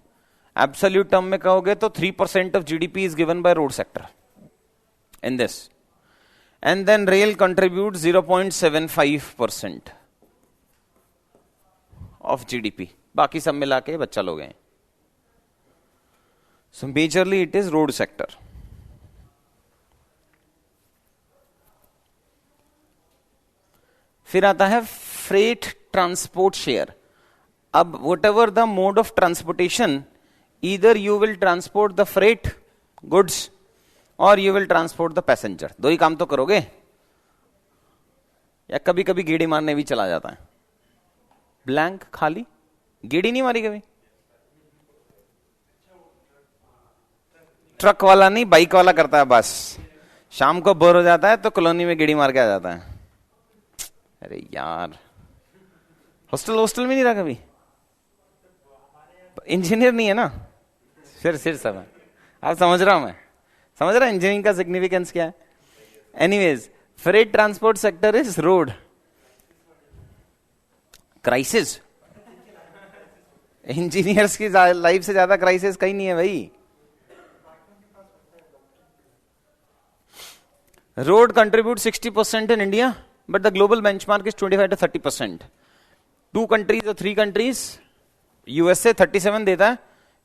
Absolute term में कहोगे तो 3% of GDP is given by road sector in this. And then rail contribute 0.75% of GDP. बाकी सब मिला के बच्चा लोग हैं. So majorly it is road sector. फिर आता है फ्रेट ट्रांसपोर्ट शेयर. अब whatever the mode of transportation, either you will transport the freight goods or you will transport the passenger. दो ही काम तो करोगे. या कभी कभी गेड़ी मारने भी चला जाता है? ब्लैंक, खाली, गेड़ी नहीं मारी कभी? ट्रक वाला नहीं, बाइक वाला करता है बस। शाम को बोर हो जाता है तो कॉलोनी में गेड़ी मार के आ जाता है। अरे यार, हॉस्टल हॉस्टल में नहीं रहा कभी? इंजीनियर नहीं है ना, फिर सब है। आप समझ रहा हूं मैं, समझ रहा इंजीनियरिंग का सिग्निफिकेंस क्या है। Anyways, freight transport sector is road crisis. Engineers की लाइफ से ज्यादा क्राइसिस कहीं नहीं है भाई। Road contribute 60% in India, but the global benchmark is 25 to 30%। 2 countries और 3 countries, यूएसए 37 देता है,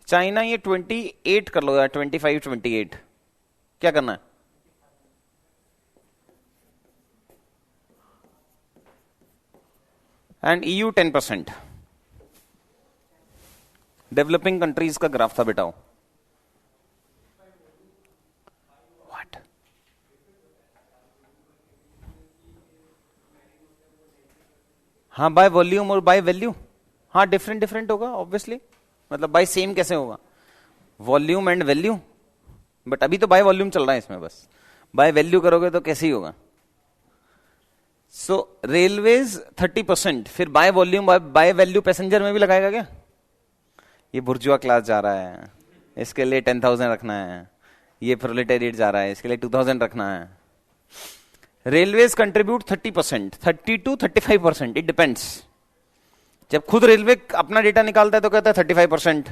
चाइना ये 28 कर लो यार, 25 28। क्या करना है? And EU 10%। डेवलपिंग कंट्रीज का ग्राफ था बेटाओ। व्हाट? हाँ, बाय वॉल्यूम और बाय वैल्यू। हाँ, डिफरेंट होगा ऑब्वियसली, मतलब बाय सेम कैसे होगा? वॉल्यूम एंड वैल्यू, बट अभी तो बाय वॉल्यूम चल रहा है इसमें, बस बाय वैल्यू करोगे तो कैसे ही होगा? सो रेलवेज 30%, फिर by volume by value passenger में भी लगाएगा क्या? ये बुर्जुआ क्लास जा रहा है, इसके लिए 10,000 रखना है। ये प्रोलेटेरिएट जा रहा है, इसके लिए 2,000 रखना है। Railways contribute 30%, 30 to 35%, it depends. जब खुद रेलवे अपना डेटा निकालता है तो कहता है 35%,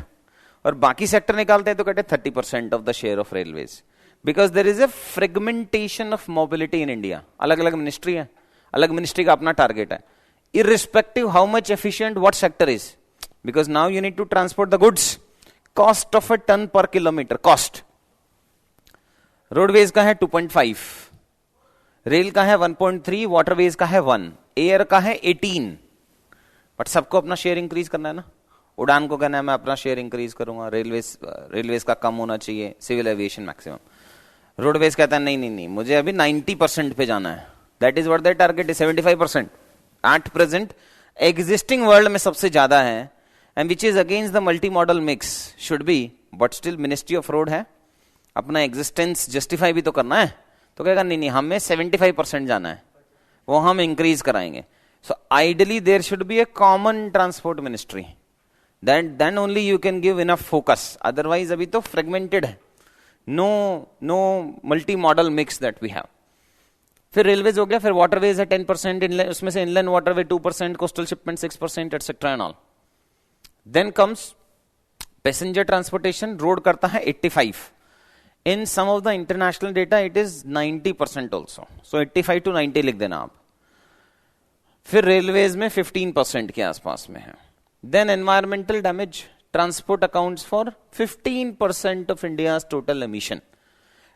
और बाकी सेक्टर निकालते हैं तो कहते हैं 30% of the share of railways, because there is a fragmentation of mobility in India. अलग अलग मिनिस्ट्री है, अलग मिनिस्ट्री का अपना टारगेट है, irrespective how much efficient what sector is, because now you need to transport the goods. Cost of a tonne per kilometre, cost roadways का है 2.5, rail का है 1.3, वाटरवेज का है 1, एयर का है 18। बट सबको अपना शेयर इंक्रीज करना है ना। उड़ान को कहना है मैं अपना शेयर इंक्रीज करूंगा, रेलवेज का कम होना चाहिए, सिविल एविएशन मैक्सिमम। रोडवेज कहता है नहीं, मुझे अभी 90% पे जाना है। That is what the target is 75%। At present existing world में सबसे ज्यादा है, and which is against the multi modal mix should be, but still ministry of road है, अपना एग्जिस्टेंस जस्टिफाई भी तो करना है, तो कहेगा नहीं हमें 75% जाना है, वो हम इंक्रीज कराएंगे। So ideally there should be a common transport ministry, then only you can give enough focus, otherwise अभी तो fragmented है, no multi-modal mix that we have। फिर रेलवेज हो गया, फिर वाटरवेज है 10%, उसमें से inland waterway 2%, coastal shipment 6%, etcetera and all. Then comes passenger transportation, road करता है 85। In some of the international data it is 90% also, so 85 to 90 लिख देना आप। फिर रेलवेज में 15% के आसपास में है। Then environmental damage, transport accounts for 15% of India's total emission.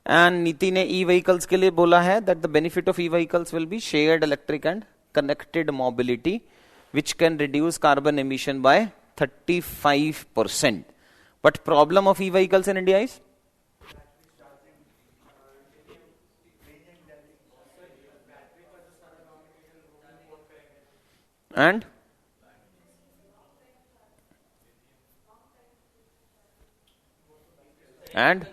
And नीति ने e-vehicles के लिए बोला है that the benefit of e-vehicles will be shared electric and connected mobility, which can reduce carbon emission by 35%. But problem of e-vehicles in India is? And? And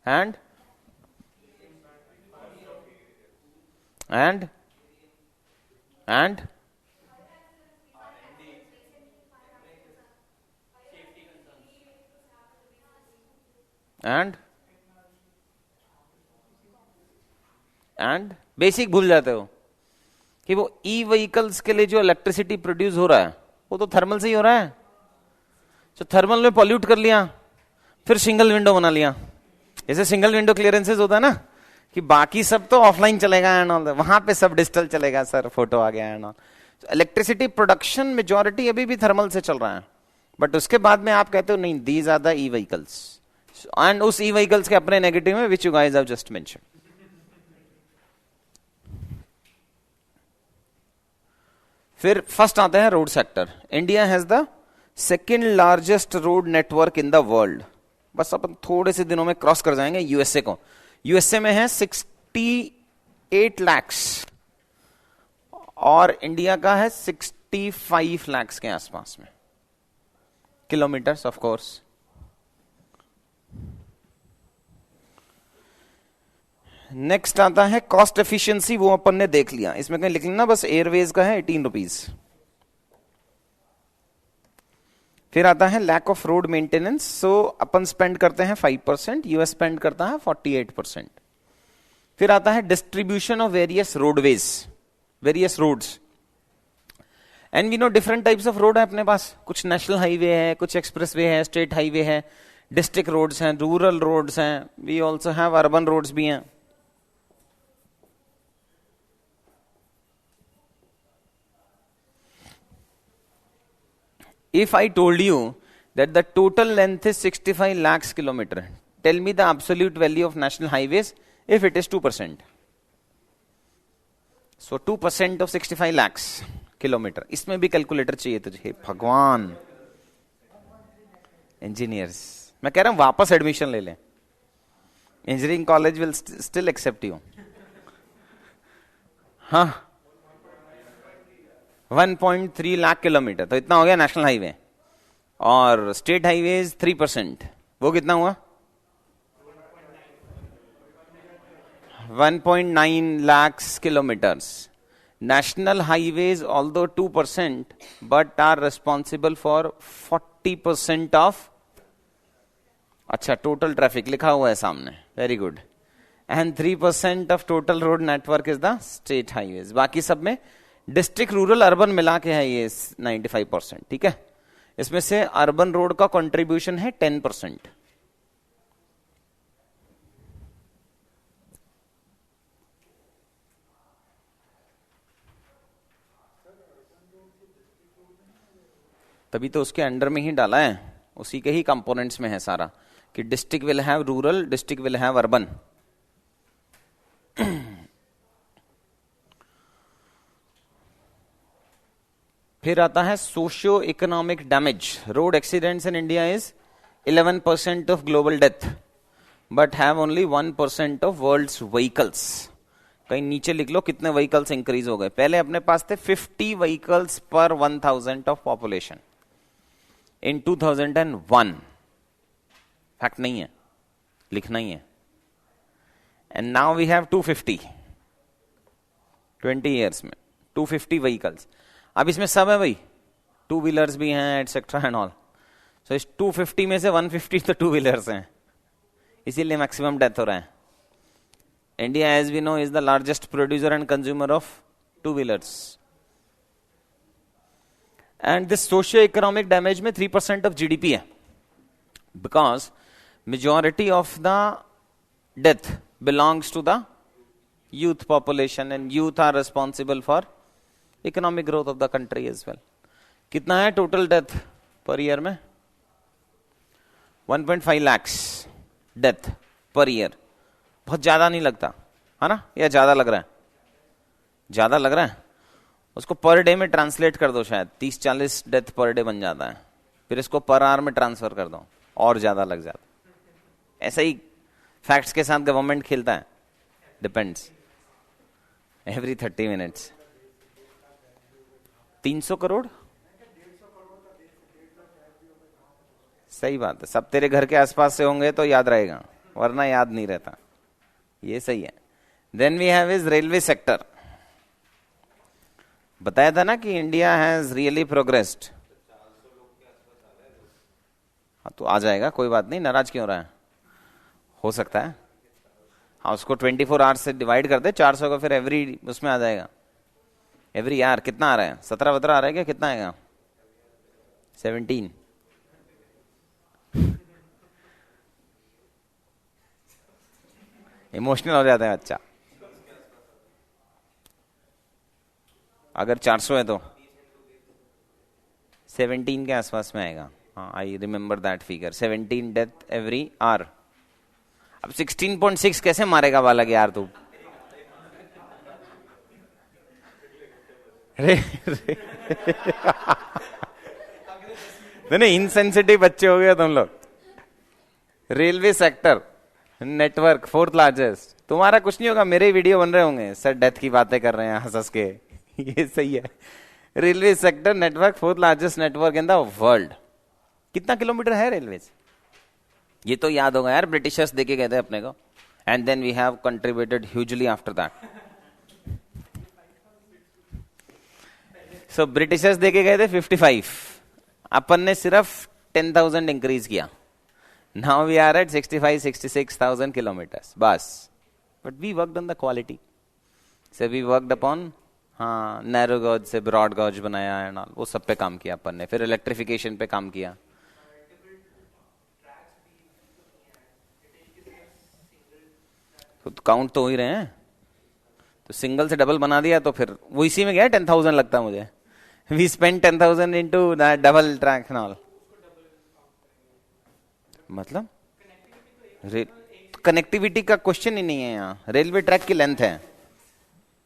and and and and basic भूल जाते हो कि वो ई vehicles के लिए जो electricity produce हो रहा है वो तो थर्मल से ही हो रहा है। तो थर्मल में पॉल्यूट कर लिया, फिर सिंगल विंडो बना लिया। जैसे सिंगल विंडो क्लियरेंसेस होता है ना कि बाकी सब तो ऑफलाइन चलेगा एंड ऑल, वहां पे सब डिजिटल चलेगा, सर फोटो आ गया and all. Electricity production majority अभी भी थर्मल से चल रहा है, बट उसके बाद में आप कहते हो नहीं these are the e vehicles, and उस ई व्हीकल्स के अपने नेगेटिव में which you guys have just mention. फिर फर्स्ट आता है road sector. India has the second largest road network in the world. बस अपन थोड़े से दिनों में क्रॉस कर जाएंगे यूएसए को। यूएसए में है 8 lakhs और इंडिया का है 65 lakhs के आसपास में किलोमीटर्स ऑफ कोर्स। नेक्स्ट आता है कॉस्ट एफिशिएंसी, वो अपन ने देख लिया। इसमें कहीं लिख लेना बस, एयरवेज का है 18 रुपीज। फिर आता है lack of road maintenance, so अपन स्पेंड करते हैं 5%, यूएस स्पेंड करता है 48%। फिर आता है distribution of various roadways, various roads, and we know different types of road है अपने पास। कुछ नेशनल हाईवे है, कुछ एक्सप्रेस वे है, स्टेट हाईवे है, डिस्ट्रिक्ट रोड्स हैं, रूरल रोड्स हैं, we also have urban roads भी हैं। If I told you that the total length is 65 lakhs kilometer, tell me the absolute value of national highways if it is 2%. So 2% of 65 lakhs kilometer. इसमें भी calculator चाहिए तुझे, भगवान। Engineers, मैं कह रहा हूं वापस एडमिशन ले लें, engineering college will still accept you. हाँ, 1.3 लाख किलोमीटर, तो इतना हो गया नेशनल हाईवे। और स्टेट हाईवेज 3%, वो कितना हुआ? 1.9 lakhs kilometers. National highways, although 2%, but are responsible for 40% of, अच्छा, total traffic लिखा हुआ है सामने, very good. And 3% of total road network is the state highways. बाकी सब में डिस्ट्रिक्ट, रूरल, अर्बन मिला के है ये 95%, ठीक है। इसमें से अर्बन रोड का कंट्रीब्यूशन है 10%। तभी तो उसके अंडर में ही डाला है, उसी के ही कंपोनेंट्स में है सारा, कि district will have rural, district will have urban. फिर आता है socio economic damage. Road accidents in India is 11% of global death, but have only 1% of world's vehicles. कहीं नीचे लिख लो कितने व्हीकल्स इंक्रीज हो गए। पहले अपने पास थे 50 व्हीकल्स पर 1000 ऑफ पॉपुलेशन इन 2001। फैक्ट नहीं है, लिखना ही है। And now we have 250, 20 years में 250 व्हीकल्स। अब इसमें सब है भाई, टू व्हीलर्स भी हैं एटसेट्रा एंड ऑल। सो इस 250 में से 150 तो टू व्हीलर्स हैं, इसीलिए मैक्सिमम डेथ हो रहा है। India, as we know, is the largest producer and consumer of two wheelers. And this socio economic damage में 3% ऑफ जीडीपी है, because majority of the death belongs to the youth population, and youth are responsible for economic growth of the country as well. कितना है total death per year में? 1.5 lakhs death per year. बहुत ज्यादा नहीं लगता है ना, या ज्यादा लग रहा है? ज्यादा लग रहा है। उसको पर डे में ट्रांसलेट कर दो, शायद 30-40 डेथ पर डे बन जाता है। फिर इसको पर आवर में ट्रांसफर कर दो, और ज्यादा लग जाता है। ऐसा ही फैक्ट्स के साथ गवर्नमेंट खेलता है, डिपेंड्स। एवरी 30 मिनट्स 300 करोड़, सही बात है। सब तेरे घर के आसपास से होंगे तो याद रहेगा, वरना याद नहीं रहता। ये सही है। Then we have is railway sector. बताया था ना कि इंडिया हैज रियली प्रोग्रेस्ड। हाँ, तो आ जाएगा, कोई बात नहीं, नाराज क्यों रहा है? हो सकता है। हाँ, उसको 24 आवर्स से डिवाइड कर दे 400 का, फिर एवरी उसमें आ जाएगा। एवरी यार कितना आ रहा है? 17-17 आ रहा है क्या? कितना आएगा? 17। इमोशनल हो जाता है बच्चा। अगर 400 है तो 17 के आसपास में आएगा। हाँ, I remember that figure, 17 death every hour. अब 16.6 कैसे मारेगा बालक यार तू? नहीं, इनसेंसिटिव बच्चे हो गए तुम लोग। Railway sector network 4th largest, तुम्हारा कुछ नहीं होगा, मेरे वीडियो बन रहे होंगे, सर डेथ की बातें कर रहे हैं हंस हंस के। ये सही है। Railway sector network, fourth largest network in the world. कितना किलोमीटर है रेलवे? ये तो याद होगा यार, ब्रिटिशर्स देके गए थे अपने को, and then we have contributed hugely after that. So Britishers देके गए थे 55, अपन ने सिर्फ 10,000 इंक्रीज किया। Now we are at 65-66,000 kilometres बस। But we worked on the quality, say we worked upon, हाँ, नैरो गॉज से ब्रॉड गॉज बनाया एंड ऑल, वो सब पे काम किया अपन ने। फिर इलेक्ट्रिफिकेशन पे काम किया। तो काउंट तो हो ही रहे हैं, तो सिंगल से डबल बना दिया तो फिर वो इसी में गया 10,000 लगता मुझे। We spend 10,000 into double track and all. मतलब कनेक्टिविटी का क्वेश्चन ही नहीं है यहाँ, रेलवे ट्रैक की लेंथ है,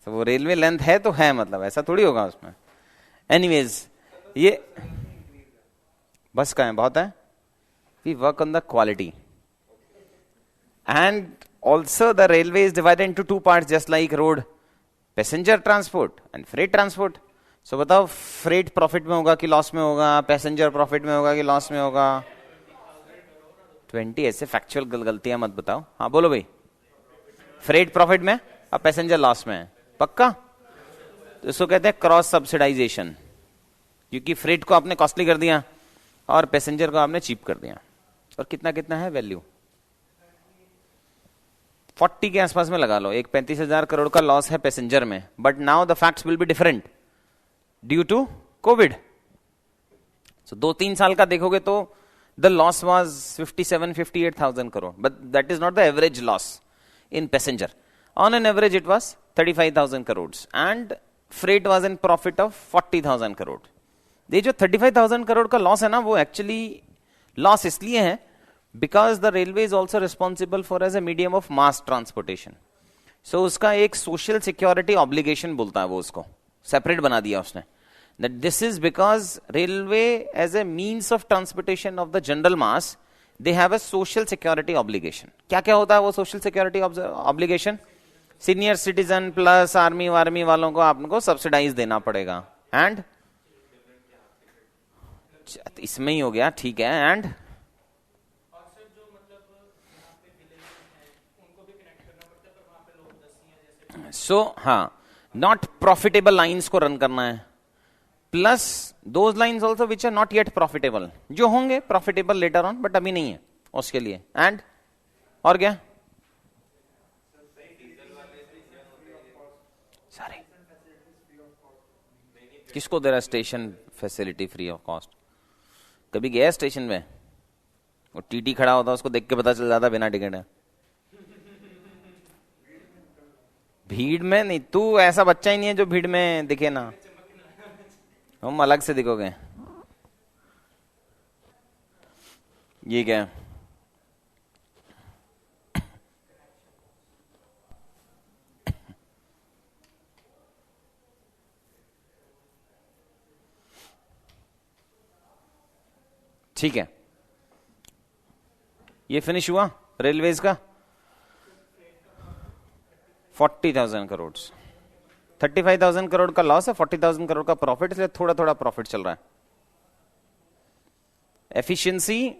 तो वो रेलवे लेंथ है तो है, मतलब ऐसा थोड़ी होगा उसमें। एनीवेज ये बस का है, बहुत है। We work on the quality and also the railway is divided into two parts just like road, passenger transport and freight transport. So बताओ, फ्रेट प्रॉफिट में होगा कि लॉस में होगा, पैसेंजर प्रॉफिट में होगा कि लॉस में होगा? 20 ऐसे फैक्चुअल गलतियां मत बताओ। हाँ बोलो भाई, फ्रेट प्रॉफिट में और पैसेंजर लॉस में है, पक्का? तो इसको कहते हैं क्रॉस सब्सिडाइजेशन, क्योंकि फ्रेट को आपने कॉस्टली कर दिया और पैसेंजर को आपने चीप कर दिया। और कितना कितना है वैल्यू? 40 के आसपास में लगा लो। एक 35,000 करोड़ का लॉस है पैसेंजर में, but now the facts will be different due to Covid. So 2-3 साल का देखोगे तो the loss was 57-58,000 crore, but that is not the average loss in passenger. On an average it was 35,000 crores and freight was in profit of 40,000 crore. ये जो 35,000 करोड़ का loss है ना, वो एक्चुअली लॉस इसलिए है because the railway is also responsible for as a medium of mass transportation. So उसका एक social security obligation बोलता है वो, उसको सेपरेट बना दिया उसने, that this is because railway as a means of transportation of the general mass, they have a social security obligation. क्या क्या होता है वो social security obligation? Senior citizen plus army vermi वालों को आपको सब्सिडाइज देना पड़ेगा, एंड इसमें ही हो गया, ठीक है, एंड सो हाँ, नॉट प्रॉफिटेबल लाइंस को रन करना है, plus those lines also which are not yet profitable, जो होंगे प्रॉफिटेबल लेटर ऑन बट अभी नहीं है उसके लिए, एंड और क्या सारे किसको दे रहा station facility free of cost? कभी गया स्टेशन में? वो टीटी खड़ा होता, उसको देख के पता चल जाता बिना टिकट है। भीड़ में नहीं, तू ऐसा बच्चा ही नहीं है जो भीड़ में दिखे ना, हम अलग से दिखोगे। ये क्या है? ठीक है, ये फिनिश हुआ रेलवेज का 40,000 करोड़। 35,000 करोड़ का लॉस है, 40,000 करोड़ का प्रॉफिट, इसलिए थोड़ा थोड़ा प्रॉफिट चल रहा है। एफिशिएंसी,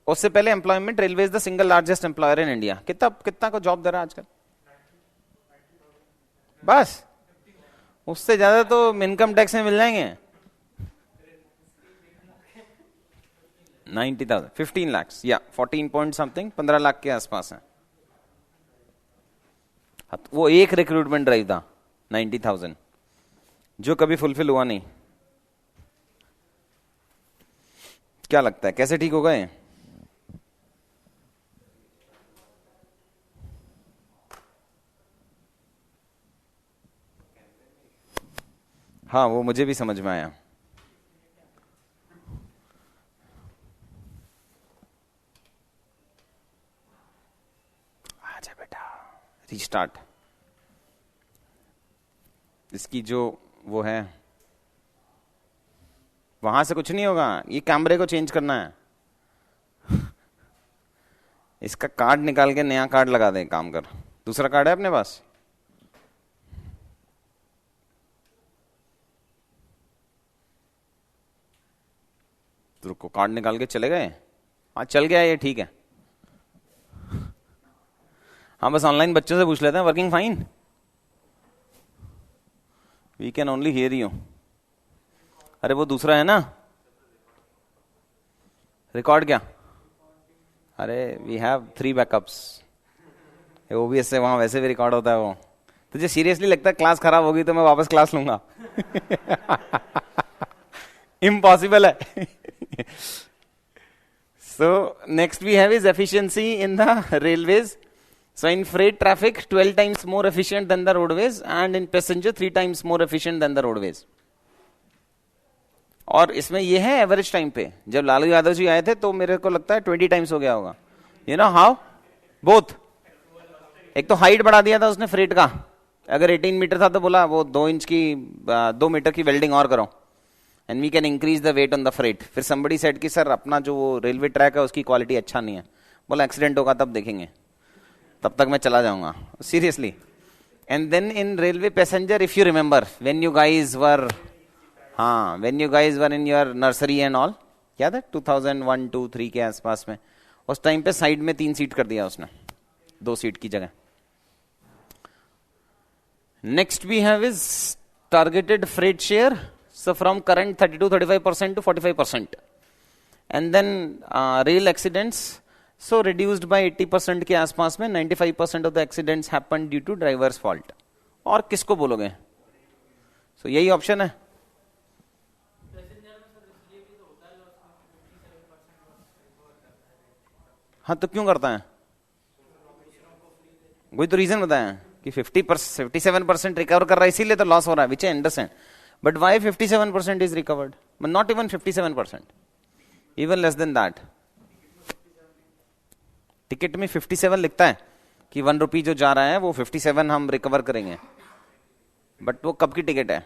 उससे पहले employment, railway is the single largest employer in India. कितना कितना को जॉब दे रहा है आजकल? बस उससे ज्यादा तो इनकम टैक्स में मिल जाएंगे। 90,000, 15 लाख या 14 पॉइंट समथिंग, 15 लाख के आसपास है। वो एक रिक्रूटमेंट ड्राइव था 90,000, जो कभी फुलफिल हुआ नहीं। क्या लगता है कैसे ठीक होगा ये? हाँ, वो मुझे भी समझ में आया। आजा बेटा, रीस्टार्ट। इसकी जो वो है, वहां से कुछ नहीं होगा, ये कैमरे को चेंज करना है। इसका कार्ड निकाल के नया कार्ड लगा दे, काम कर, दूसरा कार्ड है अपने पास? तो रुको, कार्ड निकाल के चले गए? हाँ चल गया ये, ठीक है। हाँ बस ऑनलाइन बच्चों से पूछ लेते हैं, working fine? We can only hear you. अरे वो दूसरा है ना, रिकॉर्ड क्या? अरे वी हैव 3 बैकअप्स। ओबीएस से वहां वैसे भी रिकॉर्ड होता है वो। तुझे सीरियसली लगता है क्लास खराब होगी तो मैं वापस क्लास लूंगा? इम्पॉसिबल है। So next we have is efficiency in the railways. So in freight traffic 12 times more efficient than the roadways, and in passenger 3 times more efficient than the roadways. और इसमें ये है एवरेज टाइम पे। जब लालू यादव जी आए थे तो मेरे को लगता है 20 टाइम्स हो गया होगा। You know how? बोथ। एक तो हाइट बढ़ा दिया था उसने फ्रेट का, अगर 18 मीटर था तो बोला वो 2 मीटर की वेल्डिंग और करो, and we can increase the weight on the freight. फिर समबडी सेड कि सर अपना जो रेलवे ट्रैक है उसकी क्वालिटी अच्छा नहीं है। बोला एक्सीडेंट होगा तब देखेंगे, तब तक मैं चला जाऊंगा। Seriously. And then in railway passenger, if you remember when you guys were in your nursery and all, याद है 2001, 2, 3 के आसपास में, उस टाइम पे साइड में 3 सीट कर दिया उसने, 2 सीट की जगह। Next we have is targeted freight share. So from current 32-35% to 45%, and then rail accidents so reduced by 80% के आसपास में। 95% of the accidents happen due to driver's fault। और किसको बोलोगे? so यही ऑप्शन है। हाँ तो क्यों करता है? वही तो रीजन बताया कि 57% रिकवर कर रहा है, इसीलिए तो लॉस हो रहा है, विच I understand. But why 57% is recovered? But not even 57%. Even less than that. Ticket में 57 लिखता है कि 1 रुपी जो जा रहा है वो 57 हम रिकवर करेंगे, बट वो कब की टिकट है?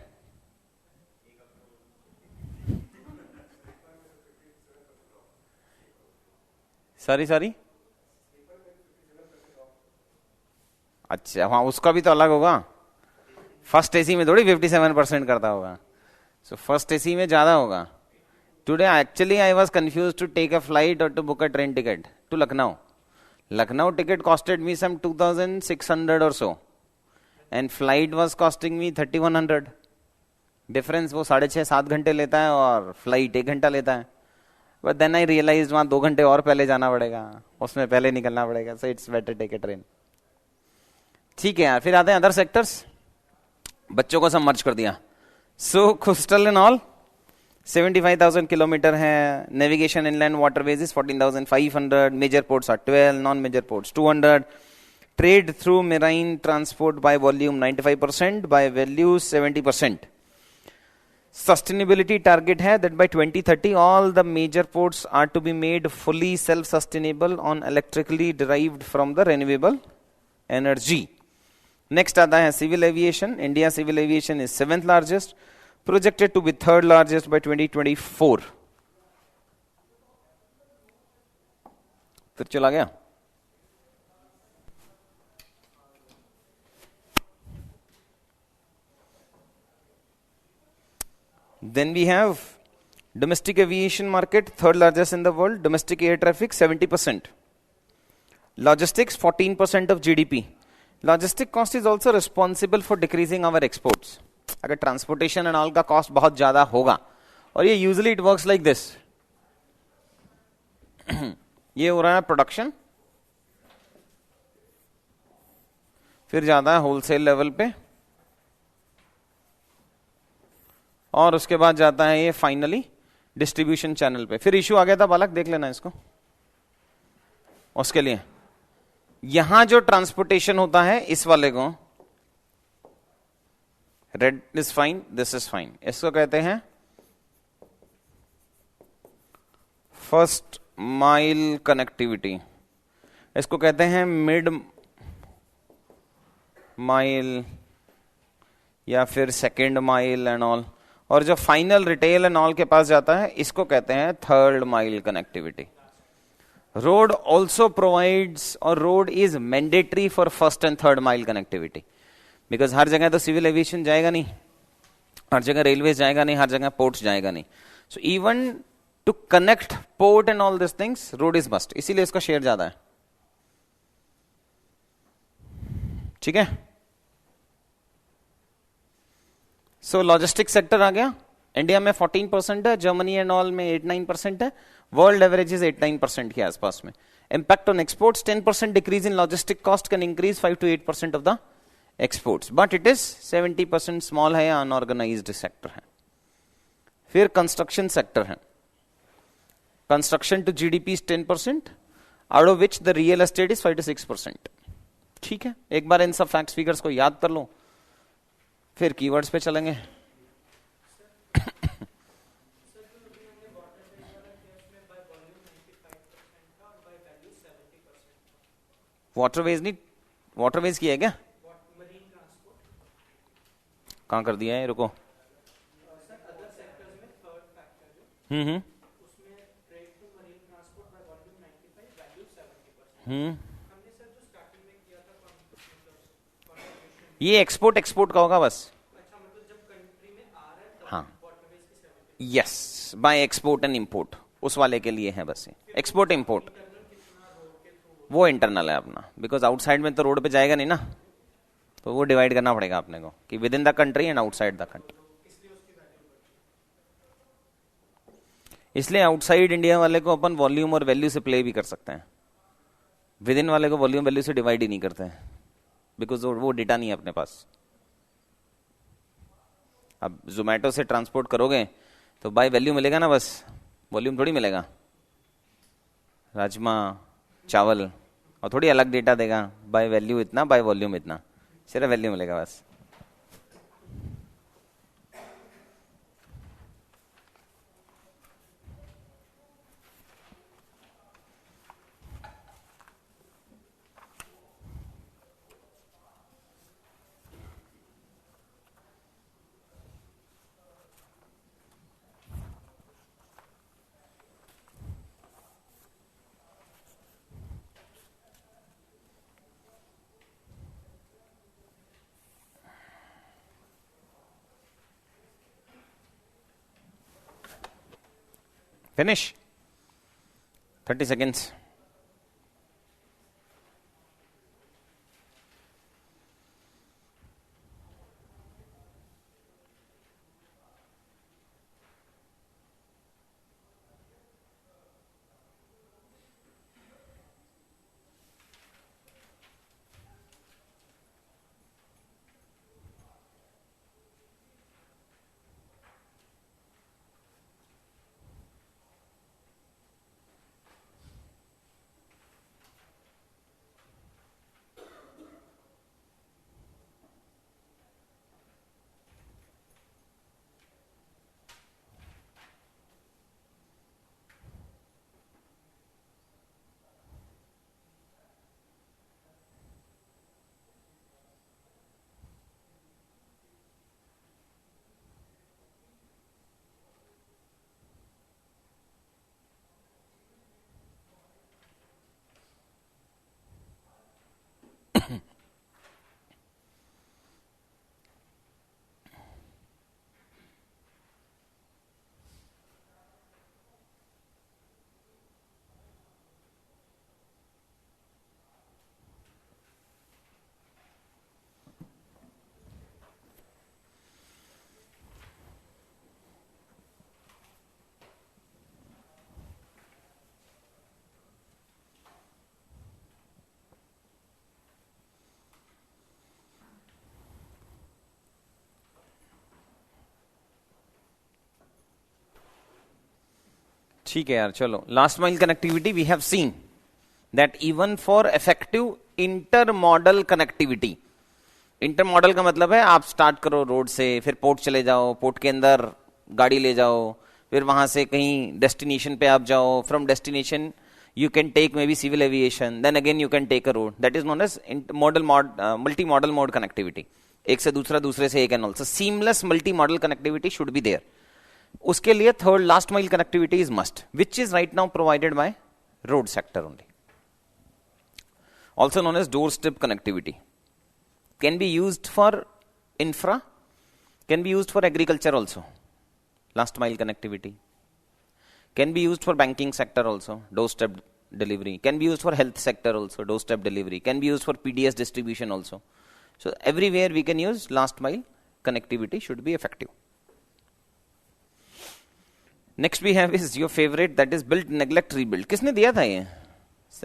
सॉरी अच्छा हाँ, उसका भी तो अलग होगा। फर्स्ट एसी में थोड़ी 57% करता होगा, सो फर्स्ट एसी में ज्यादा होगा। Today actually I was confused to take a flight or to book a train ticket to Lucknow ticket costed me some 2600 or so, and flight was costing me 3100। Difference वो 6.5-7 घंटे लेता है और flight 1 घंटा लेता है। बट देन आई रियलाइज वहां 2 घंटे और पहले जाना पड़ेगा, उसमें पहले निकलना पड़ेगा, so it's better take a train. ठीक है यार, फिर आते हैं अदर सेक्टर्स। बच्चों को सब मर्ज कर दिया। So coastal and all 75,000 kilometre है। Navigation inland waterways is 14,500। Major ports are 12, non major ports 200। Trade through marine transport by volume 95%, by value 70%। Sustainability target है that by 2030 all the major ports are to be made fully self sustainable on electrically derived from the renewable energy. Next आता है civil aviation. India civil aviation is 7th largest, projected to be 3rd largest by 2024। फिर चला गया। Then we have domestic aviation market, 3rd largest in the world. Domestic air traffic 70%. Logistics 14% of GDP. Logistic cost is also responsible for decreasing our exports. अगर transportation and all का cost बहुत ज्यादा होगा, और ये usually it works like this, ये हो रहा है प्रोडक्शन, फिर जाता है होलसेल लेवल पे, और उसके बाद जाता है ये फाइनली डिस्ट्रीब्यूशन चैनल पे। फिर इशू आ गया था बालक, देख लेना इसको। उसके लिए यहां जो ट्रांसपोर्टेशन होता है इस वाले को, red is fine, this is fine, इसको कहते हैं फर्स्ट माइल कनेक्टिविटी, इसको कहते हैं मिड माइल या फिर सेकेंड माइल एंड ऑल, और जो फाइनल रिटेल एंड ऑल के पास जाता है इसको कहते हैं 3rd mile connectivity. Road also provides और road is mandatory for first and third mile connectivity, because हर जगह तो सिविल एविएशन जाएगा नहीं, हर जगह रेलवे जाएगा नहीं, हर जगह पोर्ट्स जाएगा नहीं. So even to connect port and all this things road is must, इसीलिए इसका शेयर ज्यादा है. ठीक है. सो लॉजिस्टिक सेक्टर आ गया. इंडिया में 14% है, जर्मनी एंड ऑल में 8-9% है, वर्ल्ड एवरेज इज 8-9% के आसपास में. Impact on exports 10% decrease in logistic cost can increase 5-8% of the exports, but it is 70% small है, अनऑर्गेनाइज्ड सेक्टर है. फिर कंस्ट्रक्शन सेक्टर है. Construction to GDP is 10%, out of which the real estate is 5-6%. ठीक है, एक बार इन सब facts figures को याद कर लो, फिर कीवर्ड्स पे चलेंगे. वाटरवेज नहीं, वाटरवेज की है क्या? कहां कर दिया है, रुको. ये एक्सपोर्ट एक्सपोर्ट का होगा बस. हाँ, yes, by export and import, उस वाले के लिए है बस. ये एक्सपोर्ट इंपोर्ट वो इंटरनल है अपना, बिकॉज आउटसाइड में तो रोड पे जाएगा नहीं ना, तो वो डिवाइड करना पड़ेगा अपने को कि with in the country and outside the country. इसलिए आउटसाइड इंडिया वाले को अपन वॉल्यूम और वैल्यू से प्ले भी कर सकते हैं, विद इन वाले को वॉल्यूम वैल्यू से डिवाइड ही नहीं करते हैं, बिकॉज वो डेटा नहीं है अपने पास. अब जोमेटो से ट्रांसपोर्ट करोगे तो बाय वैल्यू मिलेगा ना, बस वॉल्यूम थोड़ी मिलेगा. राजमा चावल और थोड़ी अलग डेटा देगा, बाय वैल्यू इतना, बाय वॉल्यूम इतना, सिर्फ वैल्यू मिलेगा बस. Finish. 30 seconds. ठीक है यार, चलो. Last mile connectivity we have seen that even for effective inter modal connectivity, inter modal का मतलब है आप स्टार्ट करो रोड से, फिर पोर्ट चले जाओ, पोर्ट के अंदर गाड़ी ले जाओ, फिर वहां से कहीं डेस्टिनेशन पे आप जाओ, from destination you can take maybe civil aviation, then again you can take a road. That is known as multi-modal mode connectivity. एक से दूसरा, दूसरे से एक, and also seamless multi-modal connectivity should be there. उसके लिए third last mile connectivity is must, which is right now provided by road sector only. Also known as doorstep connectivity. Can be used for infra, can be used for agriculture also. Last mile connectivity. Can be used for banking sector also, doorstep delivery. Can be used for health sector also, doorstep delivery. Can be used for PDS distribution also. So everywhere we can use last mile connectivity should be effective. Next we have is your favorite, that is build, neglect, rebuild. किसने दिया था ये?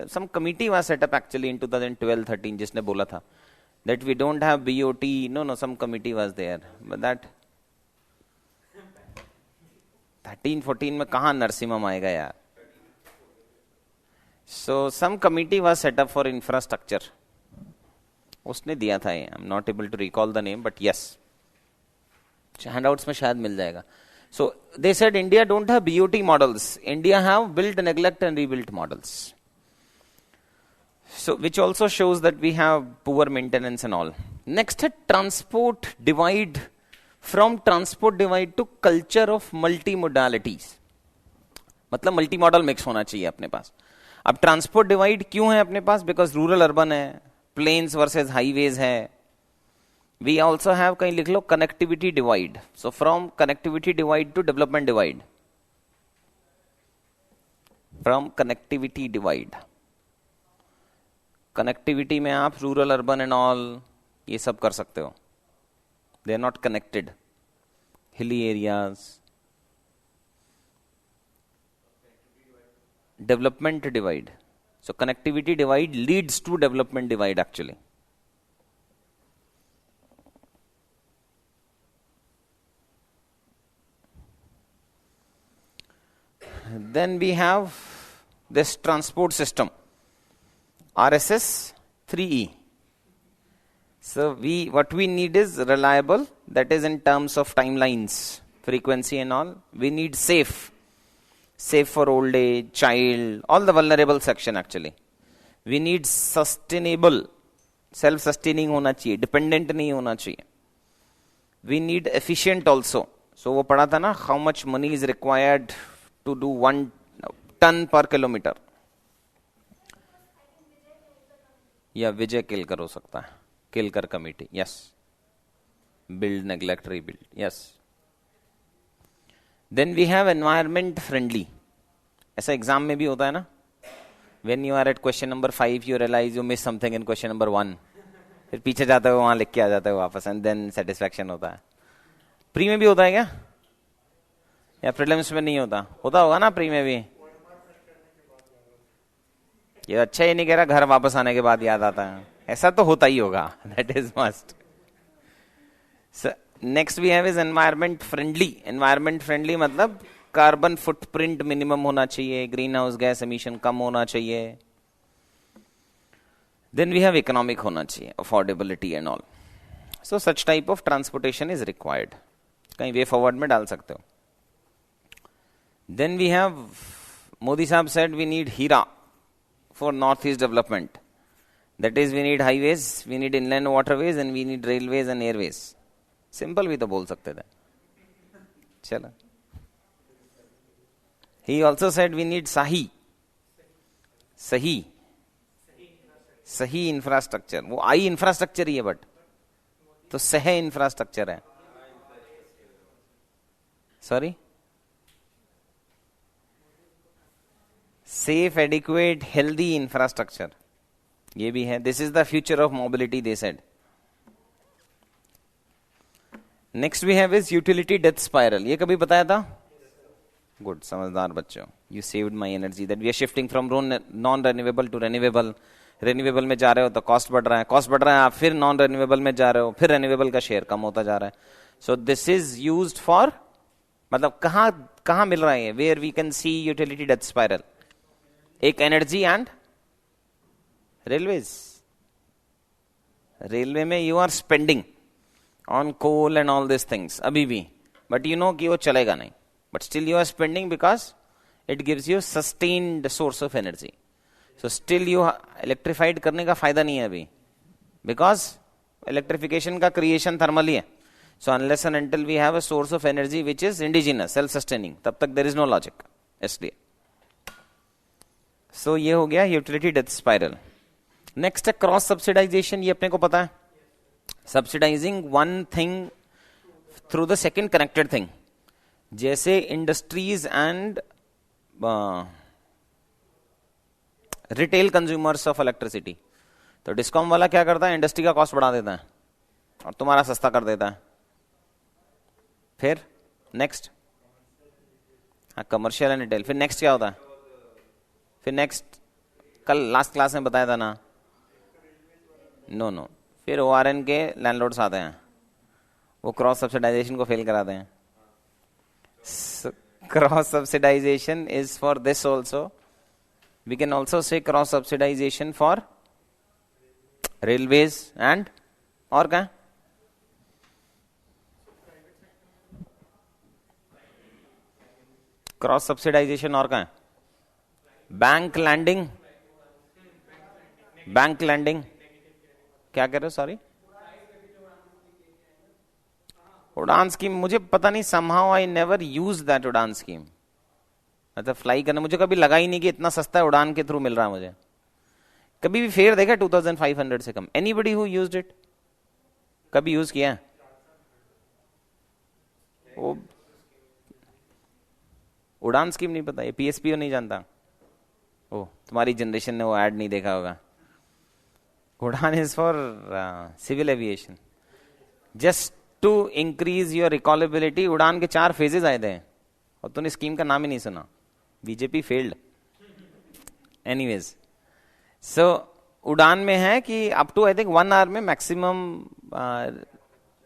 Some committee was set up actually in 2012-13 जिसने बोला था that we don't have BOT. No, some committee was there. But that 13-14 में कहाँ नरसिम्हम आएगा यार? So some committee was set up for infrastructure. उसने दिया था ये. I'm not able to recall the name, but yes. Handouts में शायद मिल जाएगा. So they said India don't have BOT models. India have built, neglect and rebuilt models. So which also shows that we have poor maintenance and all. Next है transport divide. From transport divide to culture of multimodalities. मतलब multi modal mix होना चाहिए अपने पास. अब transport divide क्यों है अपने पास? बिकॉज रूरल अर्बन है, प्लेन्स वर्सेस हाईवेज है. वी ऑल्सो हैव, कहीं लिख लो connectivity divide. So from connectivity divide to development divide. From connectivity divide. Connectivity में आप रूरल अर्बन एंड ऑल ये सब कर सकते हो. They are not connected. Hilly areas. Development divide. So connectivity divide leads to development divide actually. Then we have this transport system. RSS 3E. So what we need is reliable, that is in terms of timelines, frequency and all. We need safe for old age, child, all the vulnerable section actually. We need sustainable, self-sustaining होना चाहिए, dependent नहीं होना चाहिए. We need efficient also. So वो पढ़ा था ना, how much money is required to do 1 ton per kilometer. या विजय केलकर हो सकता है. Kelkar committee, yes. Build, neglect, rebuild, yes. Then we have environment friendly. ऐसा एग्जाम में भी होता है ना. When you are at question number 5, you realize you missed something in question number 1. फिर पीछे जाते हो, वहां लिख के आ जाते हो वापस, and then satisfaction होता है. प्री में भी होता है क्या? या प्रीलिम्स में नहीं होता? होता होगा ना प्री में भी. ये अच्छा ही नहीं कह रहा, घर वापस आने के बाद याद आता है. ऐसा तो होता ही होगा. That is must. So next we have is environment friendly. Environment friendly मतलब कार्बन फुटप्रिंट मिनिमम होना चाहिए, ग्रीन हाउस गैस एमिशन कम होना चाहिए. Then we have economic होना चाहिए, affordability and all. So such type of transportation is required. कहीं way forward में डाल सकते हो. Then we have, Modi साहब said we need HERA for northeast development. That is, we need highways, we need inland waterways and we need railways and airways. Simple भी तो बोल सकते थे. चलो. He also said we need सही infrastructure. वो आई infrastructure ही है, बट तो सह इंफ्रास्ट्रक्चर है. Sorry, safe, adequate, healthy infrastructure ये भी है. This is the future of mobility, they said. Next we have is utility death spiral. ये कभी बताया था? गुड, समझदार बच्चों. You saved my energy. That we are shifting from non renewable to renewable. Renewable में जा रहे हो तो कॉस्ट बढ़ रहा है, कॉस्ट बढ़ रहा है, आप फिर नॉन रेन्यूएबल में जा रहे हो, फिर रेन्यूएबल का शेयर कम होता जा रहा है. So this is used for, मतलब कहां मिल रहा है? Where we can see utility death spiral. एक एनर्जी एंड रेलवेज. रेलवे में you are spending on coal and all this things अभी भी, बट यू नो कि वो चलेगा नहीं, but still you are spending because it gives you sustained source of energy. So still you electrified करने का फायदा नहीं है अभी, बिकॉज इलेक्ट्रिफिकेशन का क्रिएशन थर्मली है. So unless and until we have a source of energy which is indigenous, self sustaining, तब तक देयर इज नो लॉजिक. इसलिए सो ये हो गया यूटिलिटी डेथ स्पाइरल. नेक्स्ट है क्रॉस सब्सिडाइजेशन. ये अपने को पता है, subsidizing one thing through the second connected thing. जैसे industries and retail consumers of electricity. तो डिस्कॉम वाला क्या करता है, इंडस्ट्री का कॉस्ट बढ़ा देता है और तुम्हारा सस्ता कर देता है. फिर नेक्स्ट, हाँ, कमर्शियल एंड रिटेल. फिर नेक्स्ट क्या होता है, फिर नेक्स्ट कल लास्ट क्लास में बताया था ना, नो, फिर ORN के लैंडलॉर्ड्स आते हैं, वो क्रॉस सब्सिडाइजेशन को फेल कराते हैं. Cross subsidisation is for this also. We can also say cross subsidisation for railways and और क्या, क्रॉस सब्सिडाइजेशन और क्या, बैंक लैंडिंग. बैंक लैंडिंग क्या कह रहे हो, सॉरी, उड़ान स्कीम. मुझे पता नहीं, somehow I never use that उड़ान स्कीम. मतलब फ्लाई करना मुझे कभी लगा ही नहीं कि इतना सस्ता उड़ान के थ्रू मिल रहा है मुझे. कभी भी फेयर देखा 2500 से कम? एनीबडी हु यूज्ड इट, कभी यूज किया? वो उड़ान स्कीम नहीं पता, ये PSPO नहीं जानता. ओ, तुम्हारी जनरेशन ने वो ऐड नहीं देखा होगा. Udan is for civil aviation, just to increase your recallability. Udan के 4 फेजेस आए थे और तूने स्कीम का नाम ही नहीं सुना. BJP failed. एनीवेज, सो उड़ान में है कि up to I think 1 hour में मैक्सिमम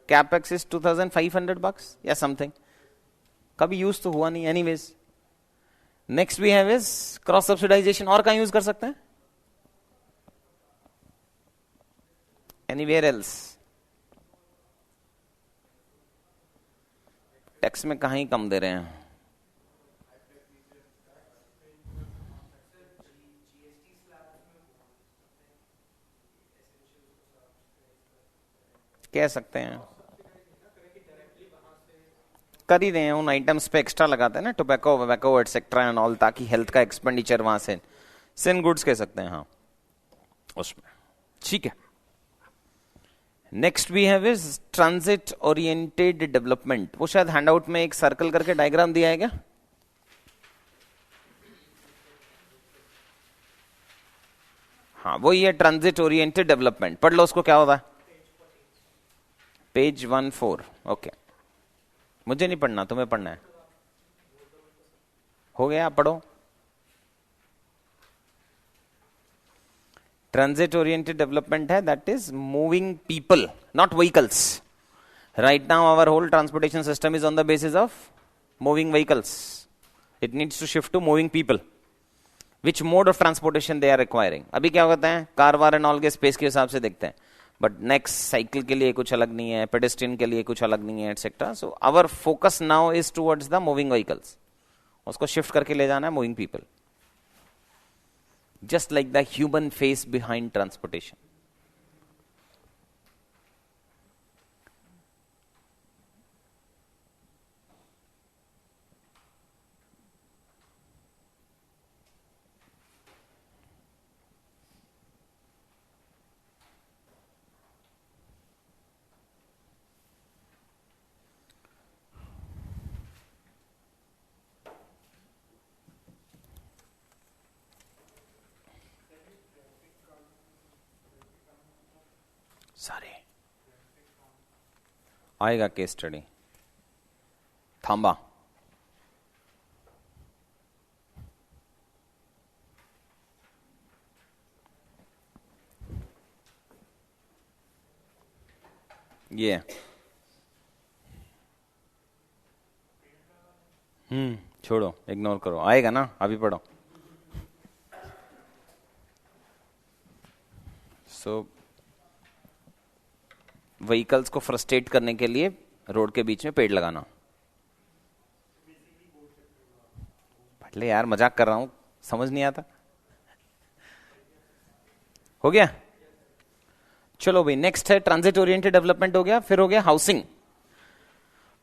कैपेक्स इज $2500 या समथिंग. कभी यूज तो हुआ नहीं. Anyways, next we have is cross subsidisation. और कहां यूज कर सकते हैं, एनीवेयर एल्स. टैक्स में कहीं कम दे रहे हैं. कह सकते हैं, कर ही रहे हैं. उन आइटम्स पे एक्स्ट्रा लगाते हैं ना, टोबैको वैको एटसेट्रा एंड ऑल, ताकि हेल्थ का एक्सपेंडिचर वहां से सिन गुड्स कह सकते हैं, हाँ, उसमें. ठीक है. Next we have is transit oriented development. वो शायद हैंडआउट में एक सर्कल करके डायग्राम दिया है क्या? हाँ, वो ये ट्रांजिट ओरिएंटेड डेवलपमेंट. पढ़ लो उसको, क्या होता है. पेज 14. ओके, मुझे नहीं पढ़ना, तुम्हें पढ़ना है. हो गया, आप पढ़ो. ट्रांजिट ओरिएंटेड डेवलपमेंट है, that is moving people, not vehicles. Right now our whole transportation system is on the basis of moving vehicles. It needs to shift to moving people. Which mode of transportation they are requiring. अभी क्या होता है, car वार and all के space के हिसाब से देखते हैं, बट नेक्स्ट साइकिल के लिए कुछ अलग नहीं है, पेडेस्ट्रियन के लिए कुछ अलग नहीं है, etcetera. So our focus now is towards the moving vehicles. उसको शिफ्ट करके ले जाना है moving people, just like the human face behind transportation. सारे आएगा केस स्टडी. थांबा. ये छोड़ो, इग्नोर करो. आएगा ना, अभी पढ़ो. सो व्हीकल्स को फ्रस्ट्रेट करने के लिए रोड के बीच में पेड़ लगाना. पढ़ ले यार, मजाक कर रहा हूं, समझ नहीं आता. हो गया. चलो भाई, नेक्स्ट है ट्रांजिट ओरिएंटेड डेवलपमेंट. हो गया. फिर हो गया housing.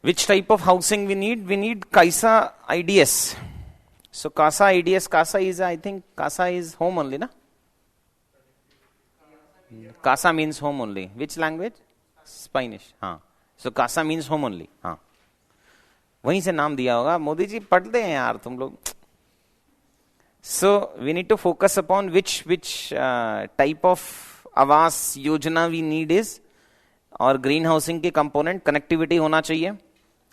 Which type of housing we need? We need काइसा IDS, So CASA IDS, CASA is, I think CASA is home only, na? CASA means home only. Which language? Spanish. हाँ. So CASA means home only. हाँ. वहीं से नाम दिया होगा. मोदी जी पढ़ते हैं यार तुम लोग. So we need to focus upon which type of Awas Yojana we need is. और ग्रीन हाउसिंग के कंपोनेंट कनेक्टिविटी होना चाहिए,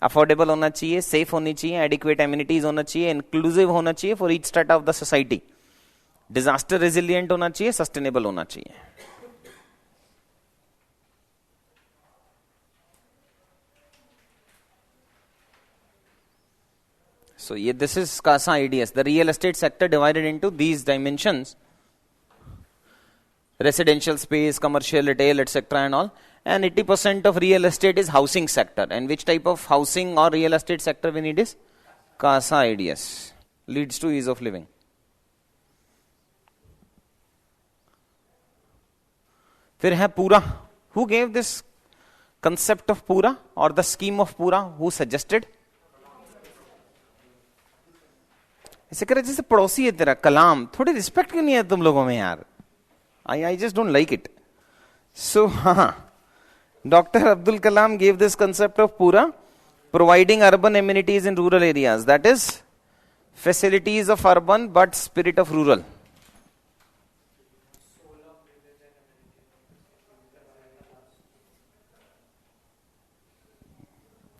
अफोर्डेबल होना चाहिए, सेफ होनी चाहिए, एडिक्वेट एम्यूनिटीज होना चाहिए, इंक्लूसिव होना चाहिए for each strata of the society, disaster resilient होना चाहिए, सस्टेनेबल होना चाहिए. So this is CASA IDS, the real estate sector divided into these dimensions: residential space, commercial, retail, etc. and all. And 80% of real estate is housing sector. And which type of housing or real estate sector we need is CASA IDS. Leads to ease of living. फिर है पूरा. Who gave this concept of पूरा or the scheme of पूरा? Who suggested? ऐसे करे जैसे पड़ोसी है तेरा कलाम. थोड़ी रिस्पेक्ट क्यों नहीं है तुम लोगों में यार? I just don't like it. So Dr. Abdul Kalam gave this concept of Pura, providing urban amenities in rural areas. That is, facilities of urban but spirit of rural.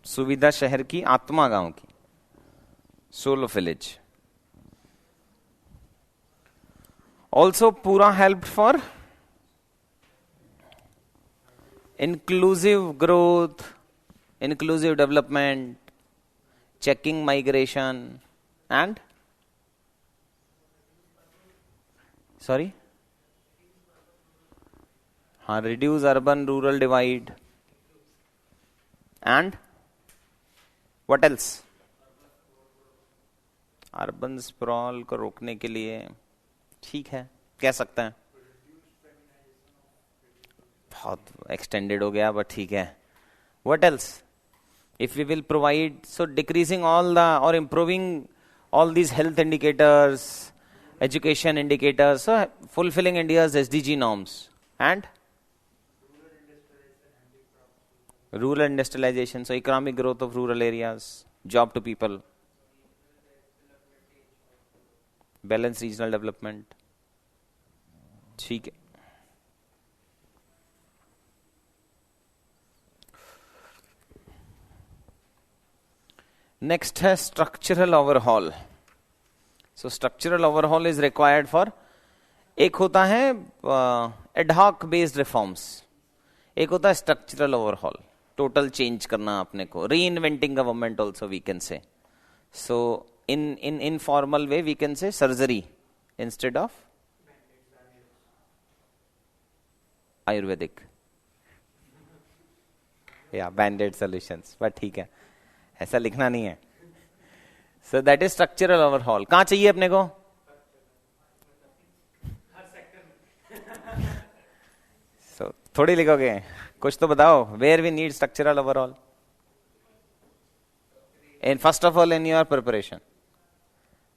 सुविधा शहर की, आत्मा गांव की. Soul of village. Also, Pura helped for inclusive growth, inclusive development, checking migration, and reduce urban rural divide, and what else? Urban sprawl को रोकने के लिए. ठीक है, कह सकते हैं. बहुत एक्सटेंडेड हो गया, बट ठीक है. What else? If we will provide, so decreasing all the or improving all these health indicators, education indicators, so fulfilling India's SDG norms, and rural industrialization, so economic growth of rural areas, job to people, balanced regional development. ठीक है. Next है structural overhaul. So structural overhaul is required for, एक होता है ad hoc based reforms, एक होता है structural overhaul, total change करना अपने को, reinventing government also we can say. So in informal way we can say surgery instead of Ayurvedic. Yeah, band-aid solutions, but ठीक है, ऐसा लिखना नहीं है. So that is structural overhaul. कहाँ चाहिए अपने को? So थोड़ी लिखोगे, कुछ तो बताओ. Where we need structural overhaul? And first of all in your preparation,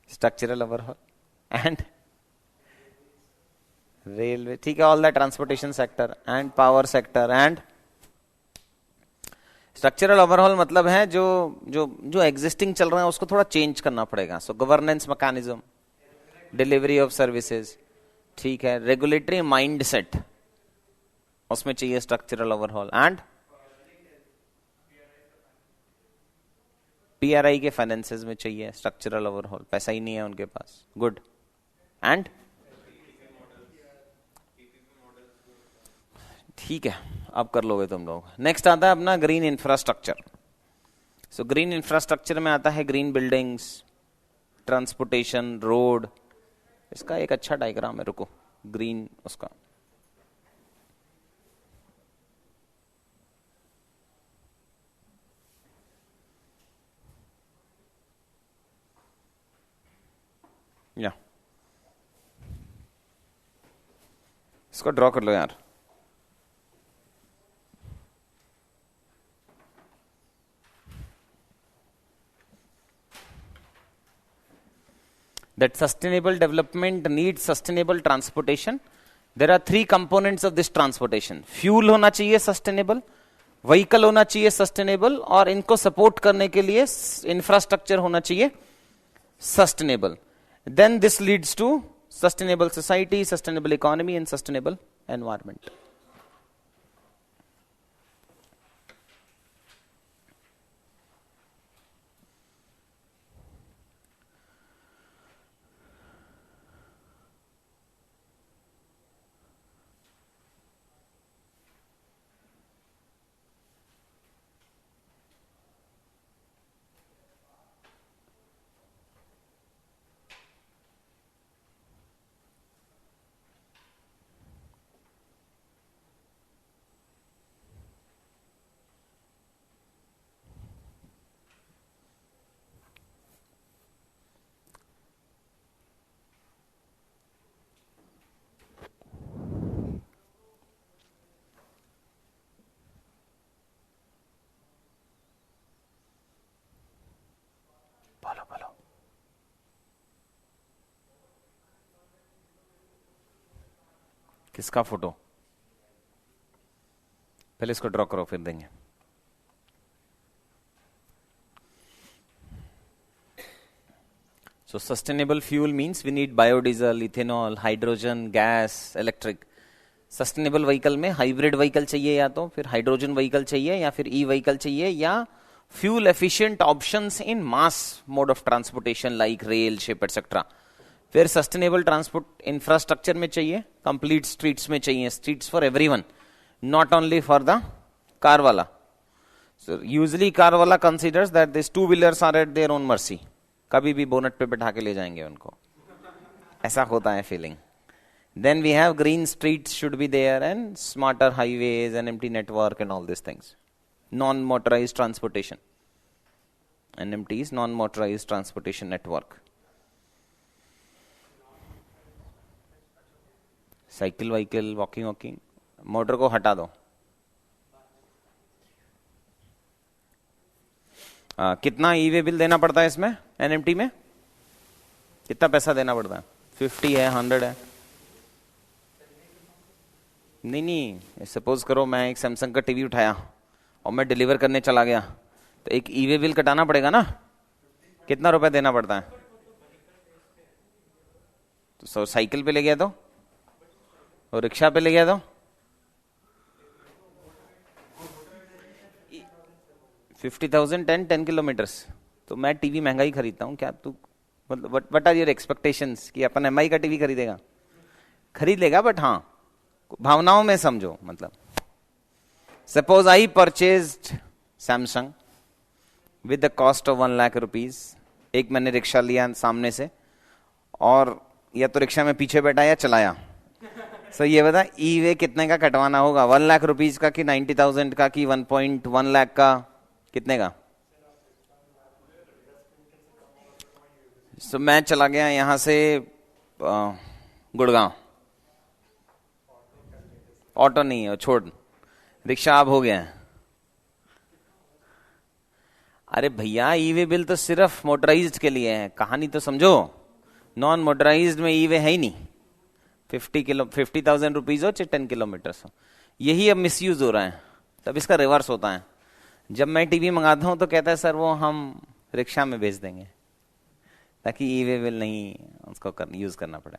structural overhaul and railway. ठीक है, all the transportation sector and power sector and structural overhaul मतलब है जो जो जो एग्जिस्टिंग चल रहा है उसको थोड़ा चेंज करना पड़ेगा. So governance mechanism, delivery of services, ठीक है, रेगुलेटरी माइंड सेट, उसमें चाहिए स्ट्रक्चरल ओवरहॉल. एंड पीआरआई के फाइनेंसेस में चाहिए स्ट्रक्चरल ओवरहॉल. पैसा ही नहीं है उनके पास. गुड. एंड ठीक है, अब कर लोगे तुम लोग. नेक्स्ट आता है अपना green infrastructure. So green infrastructure में आता है ग्रीन बिल्डिंग्स, ट्रांसपोर्टेशन, रोड. इसका एक अच्छा डायग्राम है, रुको. ग्रीन उसका या इसको ड्रॉ कर लो यार. that sustainable development needs sustainable transportation. There are three components of this transportation. Fuel होना चाहिए sustainable, vehicle होना चाहिए sustainable, और इनको support करने के लिए infrastructure होना चाहिए sustainable. Then this leads to sustainable society, sustainable economy and sustainable environment. किसका फोटो? पहले इसको ड्रॉ करो, फिर देंगे. So sustainable fuel means we need biodiesel, ethanol, hydrogen, gas, electric. Sustainable vehicle में hybrid vehicle चाहिए, या तो फिर hydrogen vehicle चाहिए, या फिर e-vehicle चाहिए, या fuel efficient options in mass mode of transportation like rail, ship, etc. फिर सस्टेनेबल ट्रांसपोर्ट इंफ्रास्ट्रक्चर में चाहिए, कंप्लीट स्ट्रीट्स में चाहिए, streets for everyone, not only for the car वाला. सो यूजली कार वाला considers that this two wheelers are at their own mercy, कभी भी bonnet पे बैठा के ले जाएंगे उनको, ऐसा होता है feeling. Then we have green streets should be there and smarter highways and empty network and all this things. Non motorized transportation, NMT is non motorized transportation network. Cycle वाइकिल, वॉकिंग, मोटर को हटा दो. कितना e-way bill देना पड़ता है इसमें? NMT में कितना पैसा देना पड़ता है? 50 है, 100 है? नहीं, सपोज करो मैं एक सैमसंग का टीवी उठाया और मैं डिलीवर करने चला गया, तो एक ई-वे बिल कटाना पड़ेगा ना. कितना रुपए देना पड़ता है? तो साइकिल पे ले गया तो, और रिक्शा पे ले गया तो 50,000 10 किलोमीटर्स. तो मैं टीवी महंगा ही खरीदता हूँ क्या? तू मतलब व्हाट आर योर एक्सपेक्टेशंस कि अपन MI का टीवी खरीदेगा? खरीद लेगा, बट हाँ भावनाओं में समझो. मतलब suppose I purchased Samsung with the cost of 1 lakh rupees. एक मैंने रिक्शा लिया सामने से, और या तो रिक्शा में पीछे बैठा या चलाया. सो ये बता ई-वे कितने का कटवाना होगा? 1 लाख रुपीज का कि 90,000 का कि 1.1 लाख का? कितने का? सो मैं चला गया यहां से गुड़गांव, ऑटो नहीं है, छोड़, रिक्शा अब हो गया है. अरे भैया ई-वे बिल तो सिर्फ मोटराइज्ड के लिए है, कहानी तो समझो. नॉन मोटराइज्ड में ई-वे है ही नहीं. 50,000 रुपीज हो चाहे 10 किलोमीटर हो. यही अब मिसयूज हो रहा है. तब इसका रिवर्स होता है. जब मैं टीवी मंगाता हूं तो कहता है सर वो हम रिक्शा में भेज देंगे, ताकि ई-वे बिल नहीं उसको यूज करना पड़े.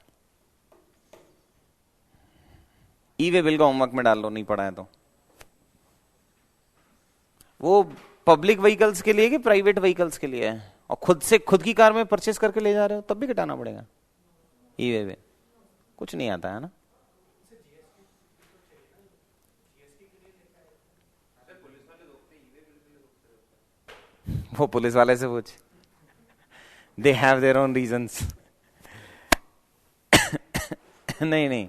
ई-वे बिल को होमवर्क में डाल लो, नहीं पड़ा है तो. वो पब्लिक व्हीकल्स के लिए कि प्राइवेट व्हीकल्स के लिए है? और खुद की कार में परचेस करके ले जा रहे हो तब भी कटाना पड़ेगा ई-वे बिल. कुछ नहीं आता है ना. वो पुलिस वाले से पूछ, they have their own reasons. नहीं,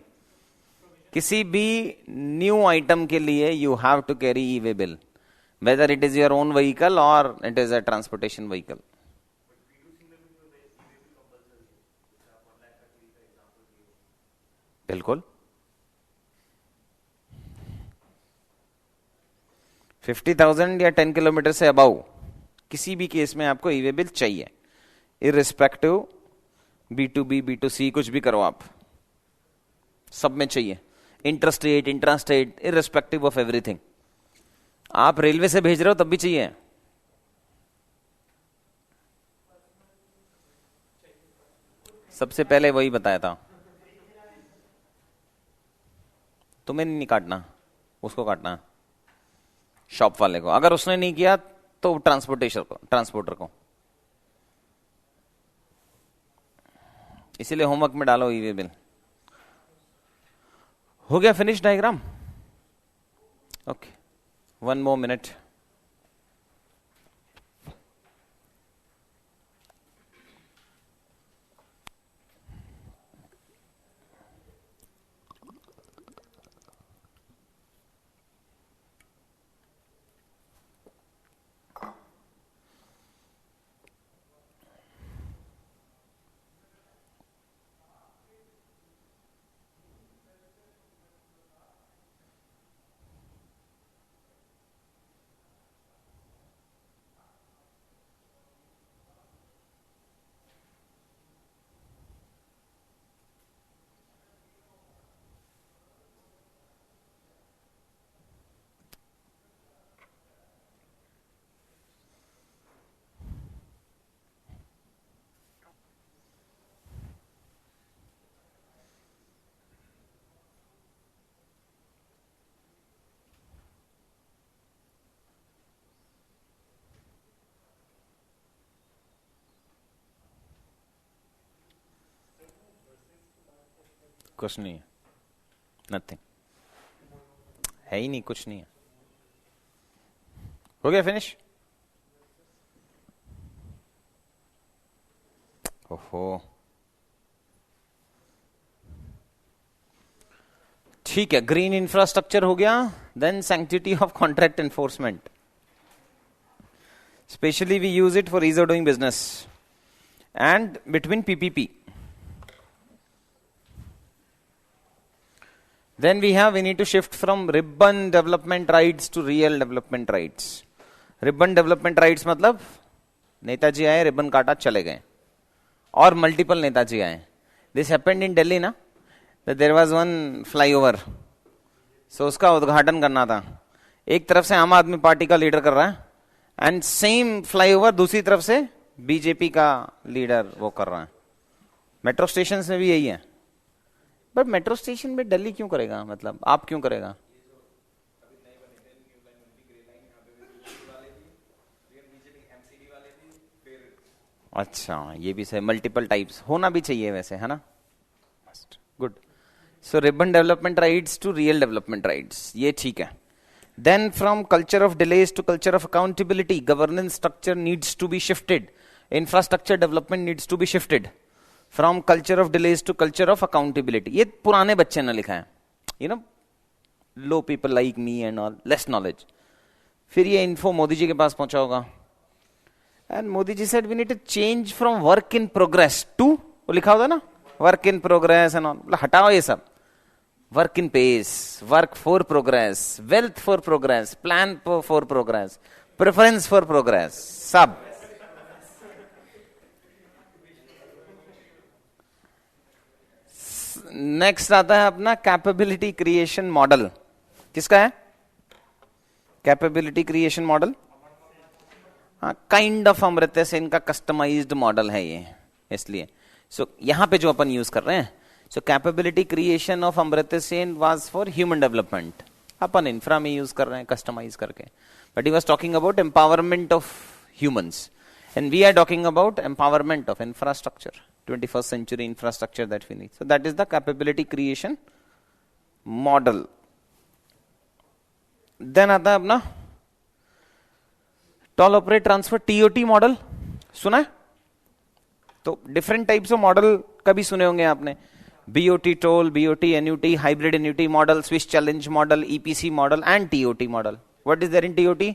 किसी भी न्यू आइटम के लिए you have to carry e way bill, whether it is your own vehicle or it is a transportation vehicle. बिल्कुल 50,000 या 10 किलोमीटर से अबाउ किसी भी केस में आपको ई-वे बिल चाहिए, इररिस्पेक्टिव B2B, B2C, कुछ भी करो आप, सब में चाहिए। Interstate, intrastate, irrespective of everything. आप रेलवे से भेज रहे हो तब भी चाहिए। सबसे पहले वही बताया था, तुम्हें नहीं काटना, उसको काटना, शॉप वाले को। अगर उसने नहीं किया तो ट्रांसपोर्टर को। इसीलिए होमवर्क में डालो ई-वे बिल। हो गया finish diagram? Okay, 1 more minute. कुछ नहीं है, नथिंग है ही नहीं, कुछ नहीं है। हो गया फिनिश? ओहो, ठीक है। ग्रीन इंफ्रास्ट्रक्चर हो गया। Then sanctity of contract enforcement, specially we use it for ease of doing business and between PPP. Then we need to shift from ribbon development rights to real development rights. Ribbon development rights मतलब नेताजी आए, ribbon काटा, चले गए, और multiple Netaji आए। This happened in Delhi ना, that there was one flyover, so उसका उद्घाटन करना था। एक तरफ से आम आदमी पार्टी का लीडर कर रहा है, एंड सेम फ्लाईओवर दूसरी तरफ से बीजेपी का लीडर वो कर रहा है। मेट्रो स्टेशन में भी यही है। बट मेट्रो स्टेशन में दिल्ली क्यों करेगा, मतलब आप क्यों करेगा? अच्छा, ये भी सही, मल्टीपल टाइप्स होना भी चाहिए वैसे, है ना? Good. So ribbon development rights to real development rights, ये ठीक है। Then from culture of delays to culture of accountability, governance structure needs to be shifted, infrastructure development needs to be shifted from culture of delays to culture of accountability. ये पुराने बच्चे ने लिखा है, you know, low people like me and all, less knowledge. फिर ये info Modi ji के पास पहुंचा होगा, and Modi ji said we need to change from work in progress to, वो लिखा होता ना, work in progress and all, हटाओ ये सब, work in pace, work for progress, wealth for progress, plan for progress, preference for progress, सब। नेक्स्ट आता है अपना कैपेबिलिटी क्रिएशन मॉडल। किसका है कैपेबिलिटी क्रिएशन मॉडल? हाँ, काइंड ऑफ अमृत सेन का कस्टमाइज्ड मॉडल है ये, इसलिए सो यहां पे जो अपन यूज कर रहे हैं, so capability creation of Amrit Sen was for human development, अपन इंफ्रा में यूज कर रहे हैं कस्टमाइज करके। But he was talking about empowerment of humans, and we are talking about empowerment of infrastructure, 21st century infrastructure that we need. So that is the capability creation model. Then आता है अपना toll operate transfer, TOT model, सुना है? तो different types of model कभी सुने होंगे आपने, BOT toll, BOT annuity, hybrid annuity model, Swiss challenge model, EPC model and TOT model. What is there in TOT?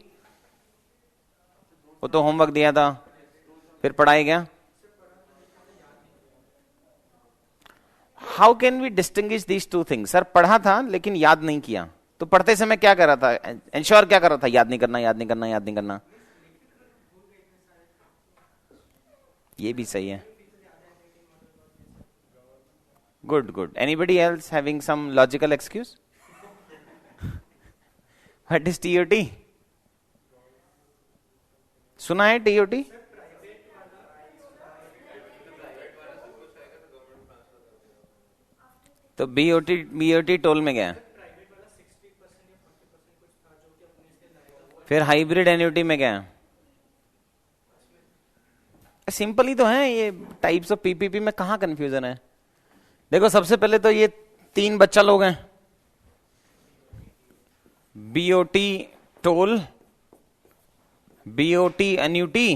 वो तो होमवर्क दिया था, फिर पढ़ाया गया। How can we distinguish these two things? Sir पढ़ा था लेकिन याद नहीं किया, तो पढ़ते समय क्या कर रहा था, इंश्योर क्या कर रहा था, याद नहीं करना, याद नहीं करना, याद नहीं करना। ये भी सही है, Good, good. Anybody else having some logical excuse? What is TOT? सुना है TOT? तो BOT टोल में गया, फिर हाइब्रिड एन्युटी में गया. सिंपल ही तो है ये. टाइप्स ऑफ पीपीपी में कहां कंफ्यूजन है? देखो सबसे पहले तो ये 3 बच्चा लोग हैं. BOT toll, BOT annuity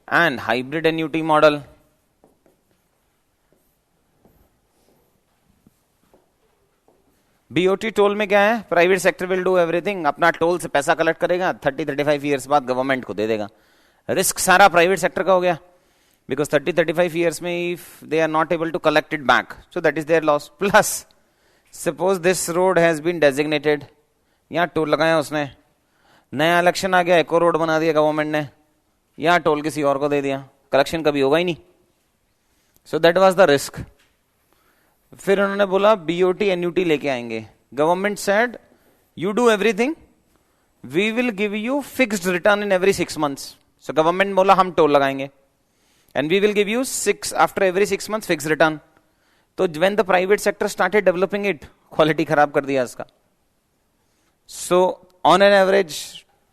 and hybrid annuity model. BOT toll में क्या है? Private sector will do everything. अपना टोल से पैसा कलेक्ट करेगा, 30-35 ईयर्स बाद गवर्नमेंट को दे देगा. रिस्क सारा प्राइवेट सेक्टर का हो गया, बिकॉज 30-35 ईयर्स में if they are not able to collect it back, so that is their loss. Plus suppose this road has been designated, यहां टोल लगाया उसने, नया इलेक्शन आ गया, एक और रोड बना दिया गवर्नमेंट ने, यहां टोल किसी और को दे दिया, कलेक्शन कभी होगा ही नहीं. So that was the risk. फिर उन्होंने बोला BOT एन्युटी लेके आएंगे. Government said you do everything, we will give you fixed return in every 6 months. So government बोला हम टोल लगाएंगे and we will give you after every 6 months fix return. तो when the private sector started developing it, quality खराब कर दिया इसका. So on an average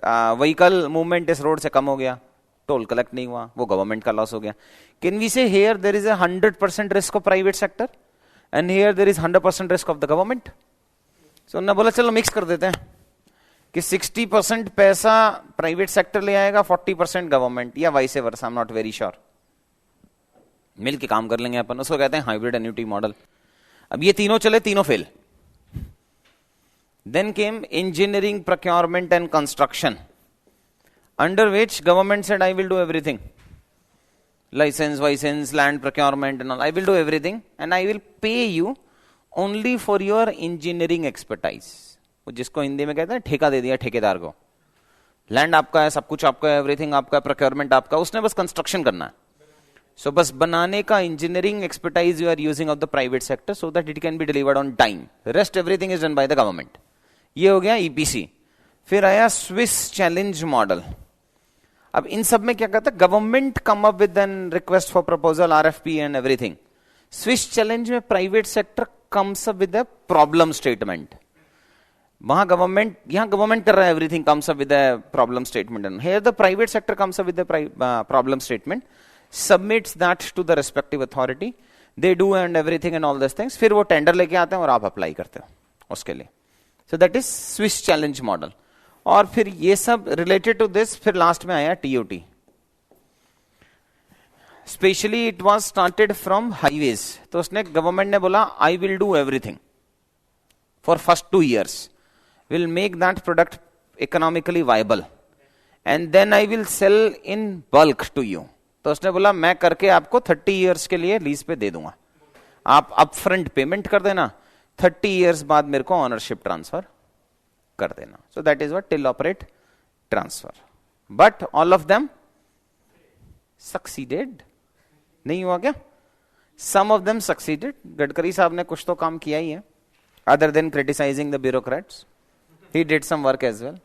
vehicle movement इस road से कम हो गया, टोल कलेक्ट नहीं हुआ, वो गवर्नमेंट का लॉस हो गया. Can we say here there is 100% risk of private sector and here there is 100% risk of the government. So उन्होंने बोला चलो मिक्स कर देते हैं कि 60% पैसा प्राइवेट सेक्टर ले आएगा, 40% गवर्नमेंट, या vice versa, I am not very sure. मिल के काम कर लेंगे अपन, उसको कहते हैं हाइब्रिड एन्युटी मॉडल. अब ये तीनों चले, तीनों fail. Then came engineering, procurement and construction, under which government said I will do everything. Licence, वाइसेंस, land procurement and all, I will do everything and I will pay you only for your engineering expertise. जिसको हिंदी में कहते हैं ठेका दे दिया ठेकेदार को. Land आपका है, सब कुछ आपका है, एवरीथिंग आपका है, प्रोक्योरमेंट आपका, उसने बस कंस्ट्रक्शन करना है. सो बस बनाने का engineering expertise you are using of the private sector so that it can be delivered on time. Rest everything is done by the government. ये हो गया EPC. फिर आया स्विस चैलेंज मॉडल. अब इन सब में क्या कहता है? Government come up with an request for proposal, RFP and everything. Swiss challenge में private sector comes up with a problem statement. वहां गवर्नमेंट, यहां गवर्नमेंट कर रहा है everything, comes up with a problem statement. Here the private sector comes up with a problem statement, submits that to the respective authority, they do and everything and all this things. फिर वो tender लेके आते हैं और आप apply करते हो उसके लिए. सो that is Swiss challenge model. और फिर ये सब रिलेटेड टू दिस, फिर लास्ट में आया TOT. Specially it was started from highways. तो उसने, गवर्नमेंट ने बोला आई will do everything for first 2 years, will make that product economically viable and then I will sell in bulk to you. तो उसने बोला मैं करके आपको 30 years के लिए लीज पे दे दूंगा, आप अपफ्रंट पेमेंट कर देना, 30 years बाद मेरे को ऑनरशिप ट्रांसफर कर देना. सो that is what till operate transfer. But all of them succeeded. नहीं हुआ क्या? सम ऑफ देम सक्सीडेड. गडकरी साहब ने कुछ तो काम किया ही है, other than criticizing the bureaucrats. He did some work as well.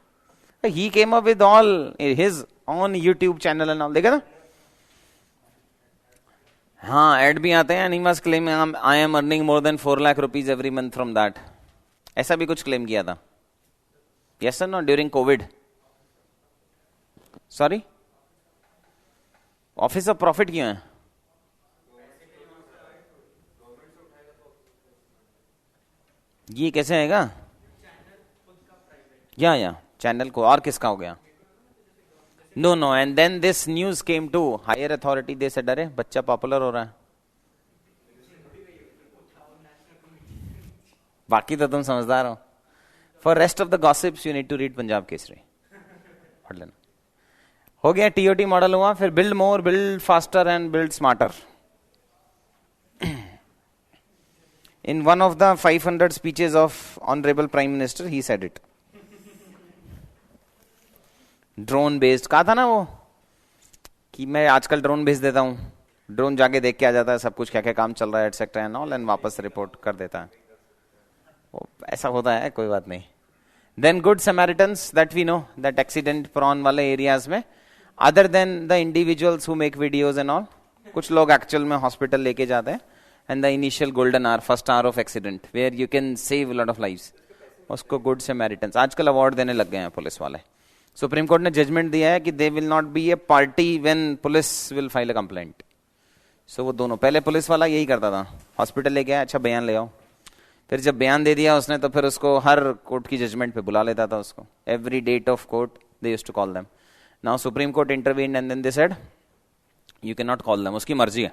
He came up with all his own YouTube channel and all. देखा ना? हाँ, एड भी आते हैं. And he must claim I am earning more than 4 lakh rupees every month from that. ऐसा भी कुछ claim किया था. Yes or no? During COVID. Sorry? Office of profit क्यों है? ये कैसे आएगा? या चैनल को, और किसका हो गया? No. And then this news came to higher authority. They said अरे बच्चा पॉपुलर हो रहा है. बाकी तो तुम समझदार हो. For rest of the gossips you need to read Punjab Kesari. पढ़ लेना. हो गया TOT मॉडल हुआ. फिर build more, build faster and build smarter. In one of the 500 speeches of Honorable Prime Minister, he said it. Drone based कहा था ना वो, कि मैं आजकल ड्रोन भेज देता हूं, ड्रोन जाके देख के आ जाता है सब कुछ, क्या क्या काम चल रहा है एटसेट्रा एंड ऑल, एंड वापस रिपोर्ट कर देता है। ऐसा होता है, कोई बात नहीं। Then good Samaritans, that we know that accident prone वाले एरियाज में, other than the individuals who make videos and all, कुछ लोग एक्चुअल में हॉस्पिटल लेके जाते हैं, and the initial golden hour, first hour of accident where you can save lot of lives, उसको good Samaritans आजकल अवार्ड देने लग गए हैं पुलिस वाले। सुप्रीम कोर्ट ने जजमेंट दिया है कि they will not be a party when police will file a complaint. So वो दोनों, पहले पुलिस वाला यही करता था, हॉस्पिटल लेके आया, अच्छा बयान ले आओ, फिर जब बयान दे दिया उसने तो फिर उसको हर कोर्ट की जजमेंट पे बुला लेता था उसको, every date of court they used to call them. Now supreme court intervened and then they said you can not call them, उसकी मर्जी है,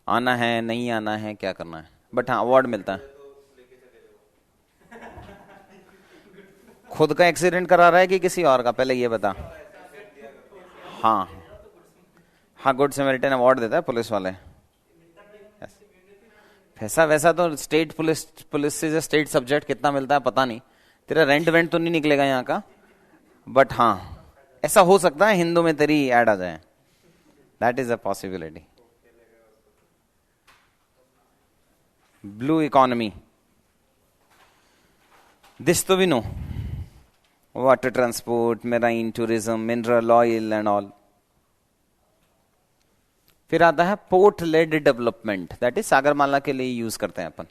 आना है नहीं आना है क्या करना है, बट हाँ अवार्ड मिलता है। खुद का एक्सीडेंट करा रहा है कि किसी और का, पहले ये बता। हाँ हाँ, गुड समैरिटन अवार्ड देता है पुलिस वाले। पैसा वैसा तो स्टेट पुलिस से स्टेट सब्जेक्ट कितना मिलता है पता नहीं, तेरा रेंट वेंट तो नहीं निकलेगा यहाँ का, बट हाँ ऐसा हो सकता है हिंदू में तेरी ऐड आ जाए, that is a possibility. Blue economy, this तो we know, water transport, marine tourism, mineral oil and all. फिर आता है port led development, that is Sagarmala के लिए यूज करते हैं अपन।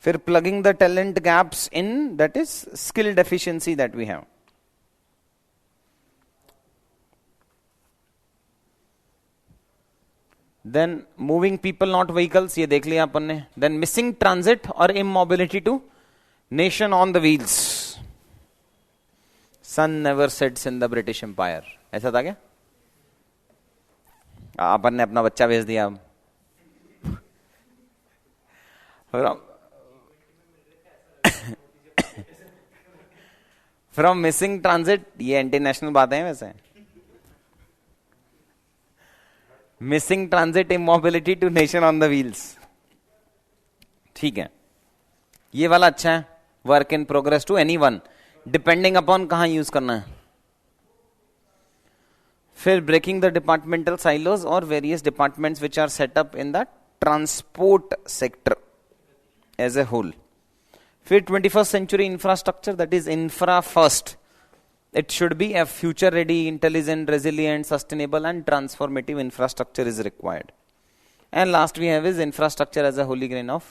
फिर plugging the talent gaps in, that is skill deficiency that we have. Then moving people not vehicles, ये देख लिया अपन ने। देन मिसिंग ट्रांजिट और immobility to nation on the wheels, sun never sets in the British empire, ऐसा था क्या? अपन ने अपना बच्चा भेज दिया। फ्रॉम मिसिंग ट्रांजिट, ये इंटरनेशनल बातें हैं वैसे। Missing transit immobility to nation on the wheels, ठीक है, ये वाला अच्छा है। Work in progress to anyone, depending upon कहां यूज करना है। फिर ब्रेकिंग द डिपार्टमेंटल साइलोज और various departments which are set up in the transport sector as a whole. फिर 21st century infrastructure, that is infra first, it should be a future ready, intelligent, resilient, sustainable and transformative infrastructure is required. And last we have is infrastructure as a holy grail of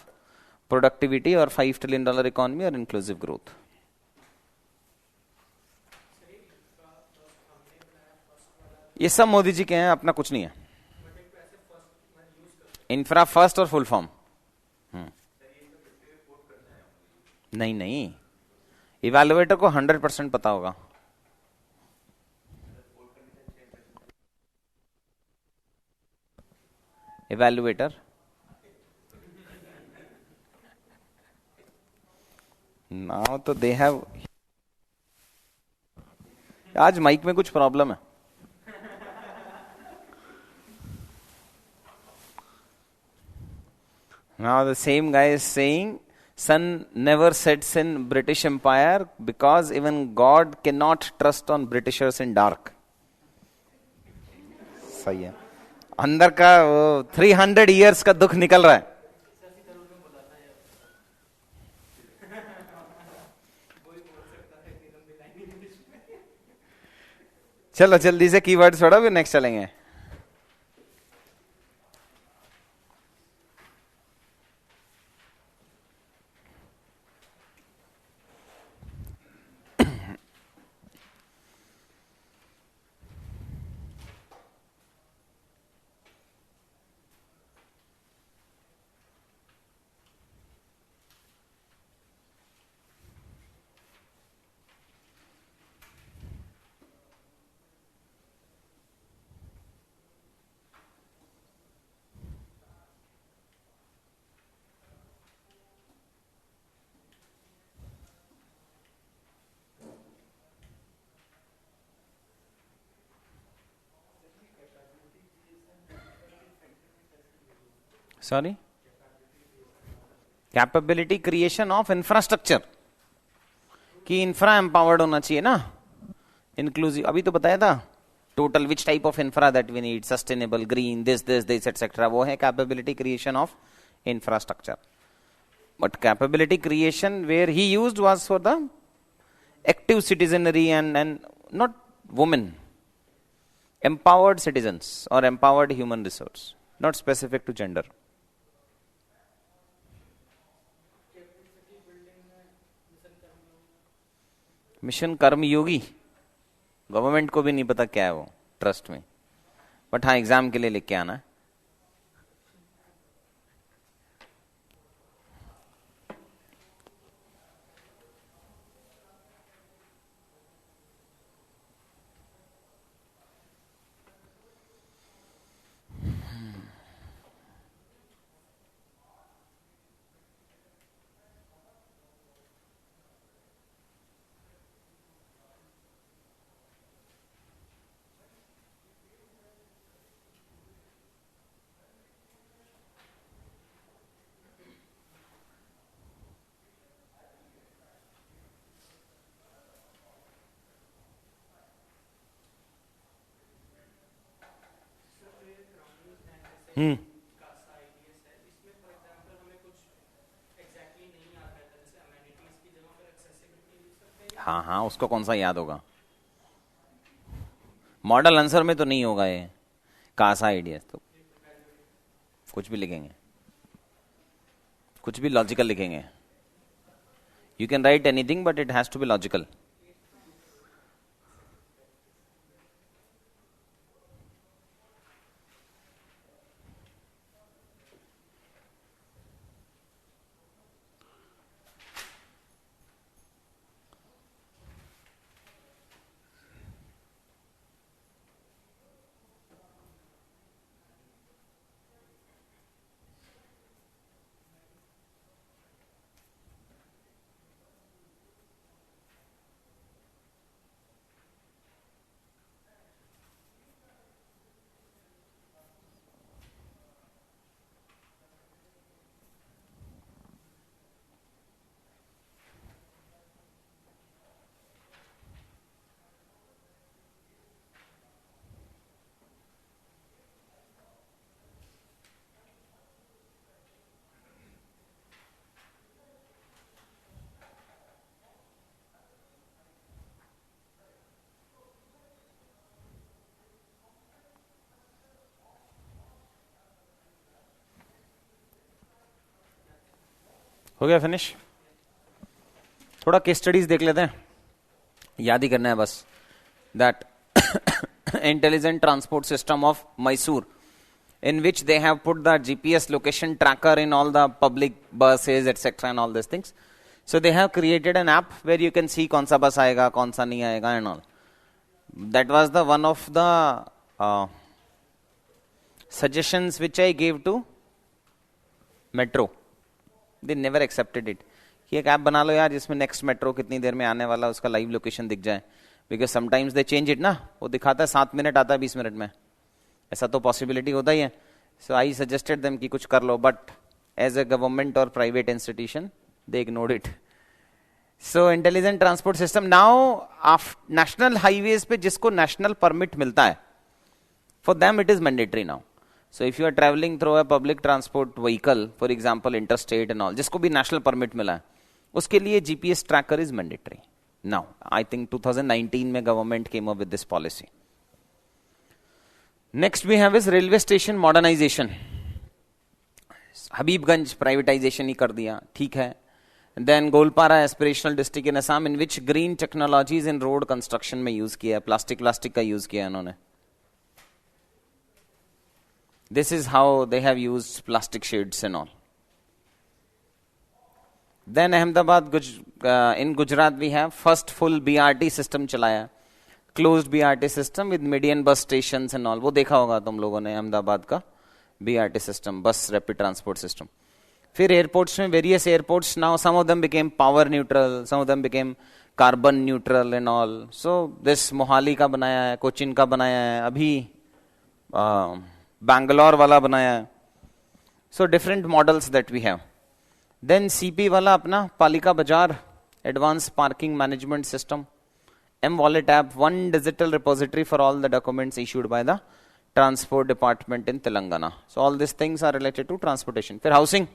productivity or $5 trillion economy or inclusive growth. ये सब मोदी जी के हैं, अपना कुछ नहीं है। Infra first और full form, नहीं नहीं, इवैल्यूएटर को 100% पता होगा। इवैल्यूएटर नाउ तो दे हैव, आज माइक में कुछ प्रॉब्लम है। Now the same guy is saying sun never sets in British Empire because even God cannot trust on Britishers in dark. सही है, अंदर का वो 300 years का दुख निकल रहा है। चलो जल्दी से कीवर्ड छोड़ो, फिर नेक्स्ट चलेंगे। Sorry, capability creation of infrastructure, कि इंफ्रा एम्पावर्ड होना चाहिए ना, इंक्लूसिव। अभी तो बताया था total which type of infra that we need, sustainable, green, this etcetera, वो है capability creation of infrastructure. But capability creation where he used was for the active citizenry and not women, empowered citizens or empowered human resource, not specific to gender. Mission Karmayogi government को भी नहीं पता क्या है वो, trust में, but हाँ exam के लिए लिख के आना है. हाँ हाँ, उसको कौन सा याद होगा, मॉडल आंसर में तो नहीं होगा ये. कासा आइडियाज तो कुछ भी लिखेंगे, कुछ भी लॉजिकल लिखेंगे. You can write anything but it has to be logical. हो गया फिनिश. थोड़ा केस स्टडीज देख लेते हैं, याद ही करना है बस. That intelligent transport system of Mysore, in which they have put the GPS location tracker in all the public buses etc and all these things. So they have created an app where you can see कौन सा बस आएगा कौन सा नहीं आएगा and all. That was the one of the suggestions which I gave to Metro. They never accepted it. कि एक ऐप बना लो यार जिसमें नेक्स्ट मेट्रो कितनी देर में आने वाला उसका लाइव लोकेशन दिख जाए, because sometimes they change it ना, वो दिखाता है 7 मिनट आता है 20 मिनट में, ऐसा तो पॉसिबिलिटी होता ही है. सो आई सजेस्टेड देम कि कुछ कर लो, बट एज ए गवर्नमेंट और private institution they ignored it. So intelligent transport system now national highways पे जिसको नेशनल परमिट मिलता है, for them it is mandatory now. So if you are traveling through a public transport vehicle, for example interstate and all, जिसको भी national permit मिला है, उसके लिए GPS tracker is mandatory. Now, I think 2019 में government came up with this policy. Next we have is railway station modernization. Habibganj privatization ही कर दिया, ठीक है. Then Goalpara aspirational district in Assam, in which green technologies in road construction में use किया है, plastic का use किया है इन्होंने. This is how they have used plastic shades and all. Then Ahmedabad, in Gujarat we have first full BRT system चलाया, closed BRT system with median bus stations and all. वो देखा होगा तुम लोगों ने अहमदाबाद का BRT system, bus rapid transport system. फिर airports में various airports now some of them became power neutral, some of them became carbon neutral and all. So this Mohali का बनाया है, कोचिन का बनाया है, अभी बैंगलोर वाला बनाया है. So different models that we have. Then CP वाला अपना Palika Bazaar advance parking management system, M-Wallet app, one digital repository for all the documents issued by the Transport Department in Telangana. So all these things are related to transportation. फिर housing,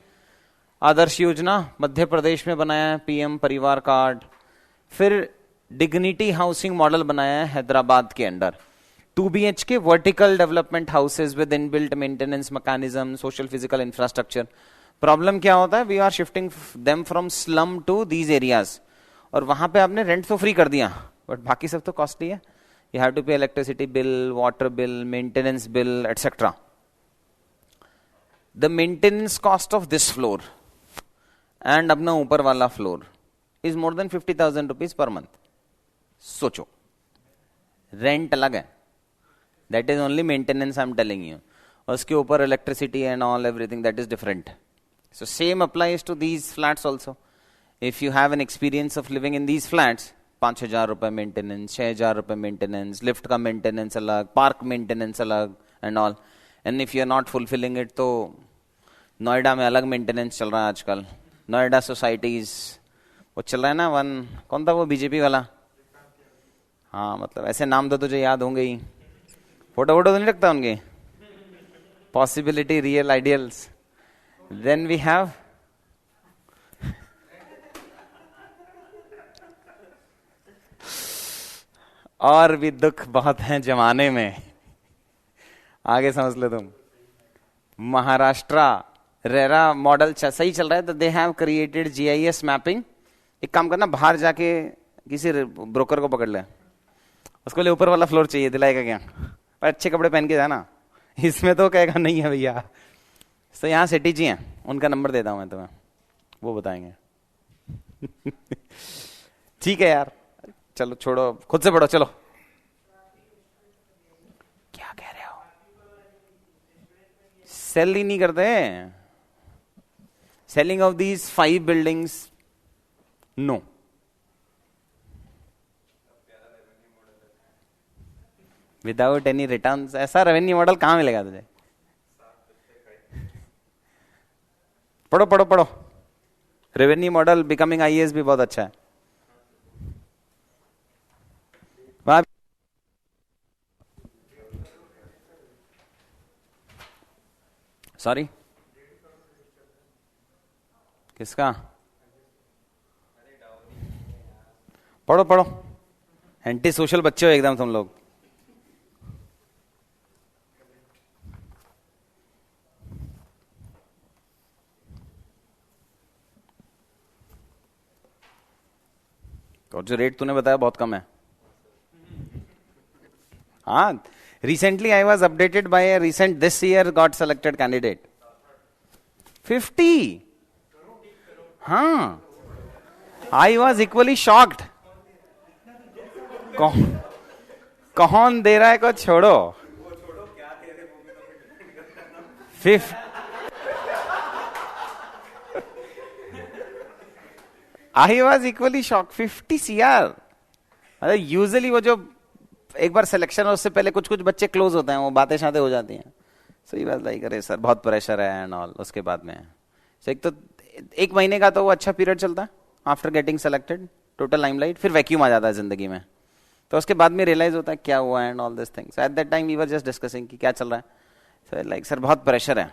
आदर्श योजना मध्य प्रदेश में बनाया है, PM परिवार card. फिर dignity housing model बनाया है हैदराबाद के under. 2 BHK vertical development houses with inbuilt maintenance mechanism, social physical infrastructure. Problem क्या होता है, we are shifting them from slum to these areas. और वहां पे आपने रेंट तो फ्री कर दिया, बट बाकी सब तो कॉस्टली है. You have to pay electricity bill, water bill, maintenance bill, etcetera. The maintenance cost of this floor and अपना ऊपर वाला floor is more than 50,000 rupees per month. सोचो, रेंट अलग है, that is only maintenance I am telling you. उसके ऊपर electricity and all everything that is different. So same applies to these flats also. If you have an experience of living in these flats, 5,000 रुपए maintenance, 6,000 रुपए maintenance, lift का maintenance अलग, park maintenance अलग and all. And if you are not fulfilling it, तो नोएडा में अलग maintenance चल रहा है आजकल. नोएडा सोसाइटीज वो चल रहा है ना, वन कौन था वो बीजेपी वाला. हाँ, मतलब ऐसे नाम तो तुझे याद होंगे ही. फोटो वोटो तो नहीं रखता उनके. Possibility, real, ideals. Then we have और भी दुख बहुत हैं जमाने में. आगे समझ लो तुम. महाराष्ट्र रेरा मॉडल सही चल रहा है, तो they have created GIS mapping. एक काम करना, बाहर जाके किसी ब्रोकर को पकड़ ले, उसको ले ऊपर वाला फ्लोर चाहिए, दिलाएगा क्या. पर अच्छे कपड़े पहन के जाना, इसमें तो कहेगा नहीं है भैया. तो यहाँ सेठी जी हैं, उनका नंबर देता हूं मैं तुम्हें, वो बताएंगे. ठीक है यार, चलो छोड़ो, खुद से पढ़ो. चलो, क्या कह रहे हो. सेल ही नहीं करते. Selling of these 5 buildings, no. Without any return. ऐसा रेवेन्यू मॉडल कहां मिलेगा तुझे. पढ़ो पढ़ो पढ़ो. रेवेन्यू मॉडल बिकमिंग IAS भी बहुत अच्छा है. सॉरी, किसका. पढ़ो पढ़ो. एंटी सोशल बच्चे हो एकदम तुम लोग. और जो रेट तूने बताया बहुत कम है. हाँ, recently I was updated by a recent this year got selected candidate. 50. हाँ, I was equally shocked. कौन दे रहा है को छोड़ो. 50. I was equally shocked. 50 CR. अरे यूजुअली वो जो एक बार सिलेक्शन उससे पहले कुछ कुछ बच्चे क्लोज होते हैं, वो बातें शातें हो जाती हैं. सो ही वाज लाइक अरे सर बहुत प्रेशर है एंड ऑल. उसके बाद में so एक तो 1 महीने का तो वो अच्छा पीरियड चलता है after getting selected, total limelight. फिर वैक्यूम आ जाता है जिंदगी में. तो उसके बाद में रियलाइज होता है क्या हुआ and all this things. At that time we were just discussing कि क्या चल रहा है. सो लाइक सर बहुत प्रेशर है,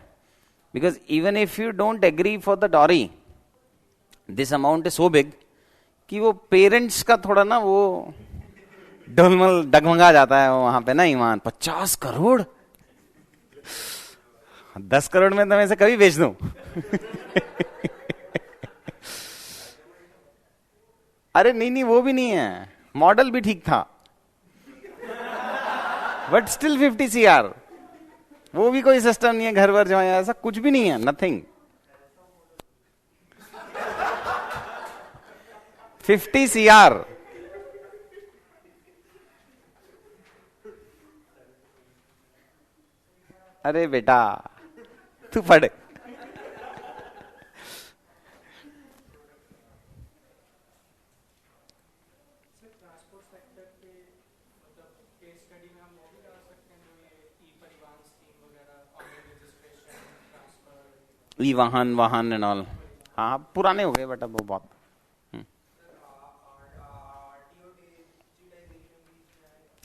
because even if you don't agree for the dowry, this amount is so big कि वो पेरेंट्स का थोड़ा ना वो ढोलमल डगमगा जाता है वहां पे ना ईमान. 50 करोड़, 10 करोड़ में तो मैं इसे कभी बेच दूं. अरे नहीं नहीं, वो भी नहीं है, मॉडल भी ठीक था, बट स्टिल 50 CR. वो भी कोई सिस्टम नहीं है घर भर जमा, ऐसा कुछ भी नहीं है, नथिंग. 50 CR. अरे बेटा तू पढ़. ई वाहन वाहन एंड ऑल. हाँ पुराने हो गए बट अब वो बहुत.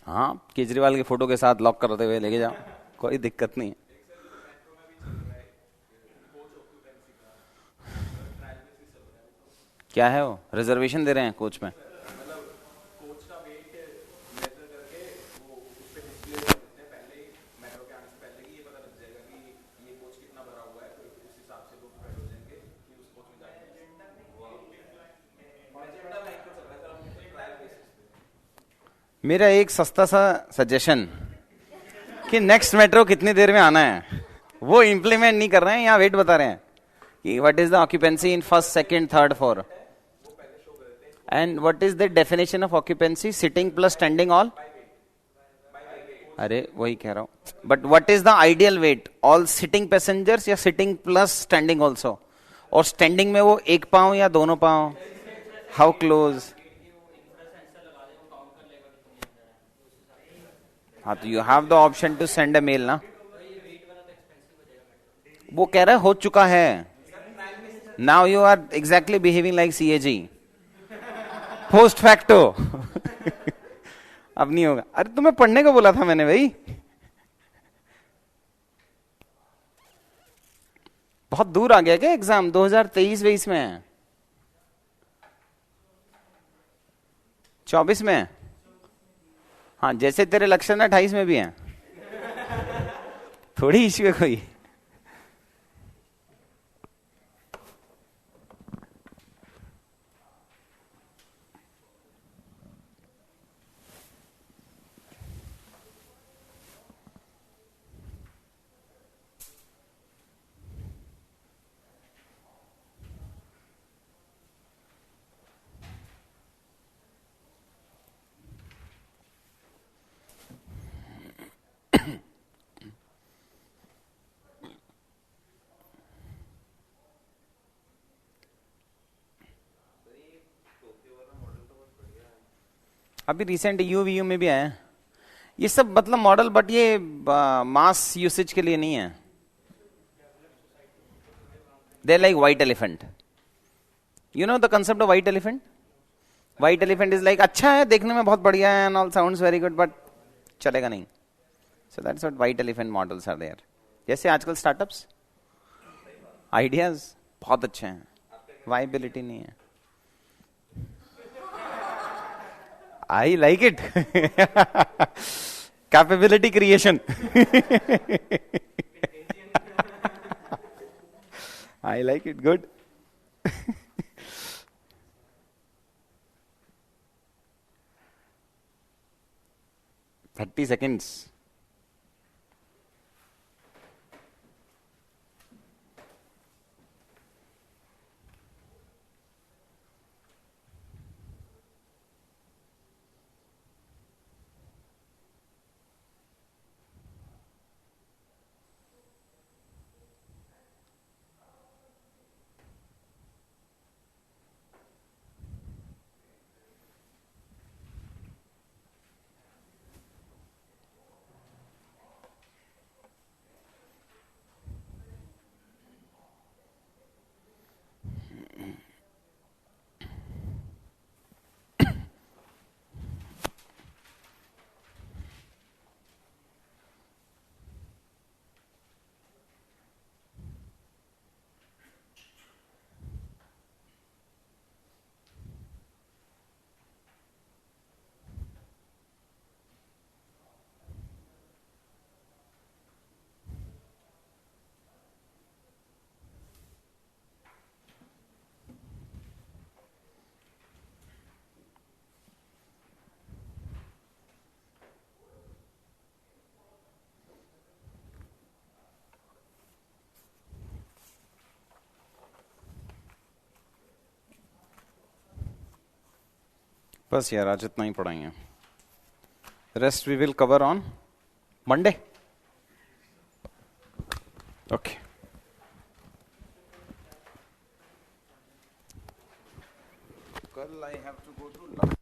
हाँ, केजरीवाल की फोटो के साथ लॉक करते हुए लेके जाओ, कोई दिक्कत नहीं है। क्या है वो, रिजर्वेशन दे रहे हैं कोच में? मेरा एक सस्ता सा सजेशन कि नेक्स्ट मेट्रो कितनी देर में आना है, वो इंप्लीमेंट नहीं कर रहे हैं, यहाँ वेट बता रहे हैं कि what is the occupancy in first second third four, and what is the definition of occupancy, sitting plus standing all. अरे वही कह रहा हूं, but what is the ideal weight, all sitting passengers या सिटिंग प्लस स्टैंडिंग ऑल्सो, और standing में वो एक पांव या दोनों पांव, हाउ क्लोज। हाँ, तो you have the option to send a mail ना। वो कह रहा है हो चुका है, now you are exactly behaving like CAG post facto. अब नहीं होगा। अरे तुम्हें पढ़ने को बोला था मैंने भाई, बहुत दूर आ गया क्या एग्जाम, 2023-22 में, 24 में। हाँ, जैसे तेरे लक्षण 28 में भी हैं, थोड़ी इश्यू है कोई। अभी रिसेंट यूवीयू में भी आए ये सब, मतलब मॉडल, बट ये मास यूसेज के लिए नहीं है। They like white elephant, you know the concept of white elephant. White elephant is like अच्छा है, देखने में बहुत बढ़िया है and all sounds very good, but चलेगा नहीं। So that's what white elephant models are there. जैसे आजकल स्टार्टअप्स आइडियाज बहुत अच्छे हैं, वाइबिलिटी नहीं है। I like it. Capability creation. I like it. Good. 30 seconds. बस यार आज इतना ही पढ़ाएंगे, rest we will cover on Monday. Okay, कल I have to go to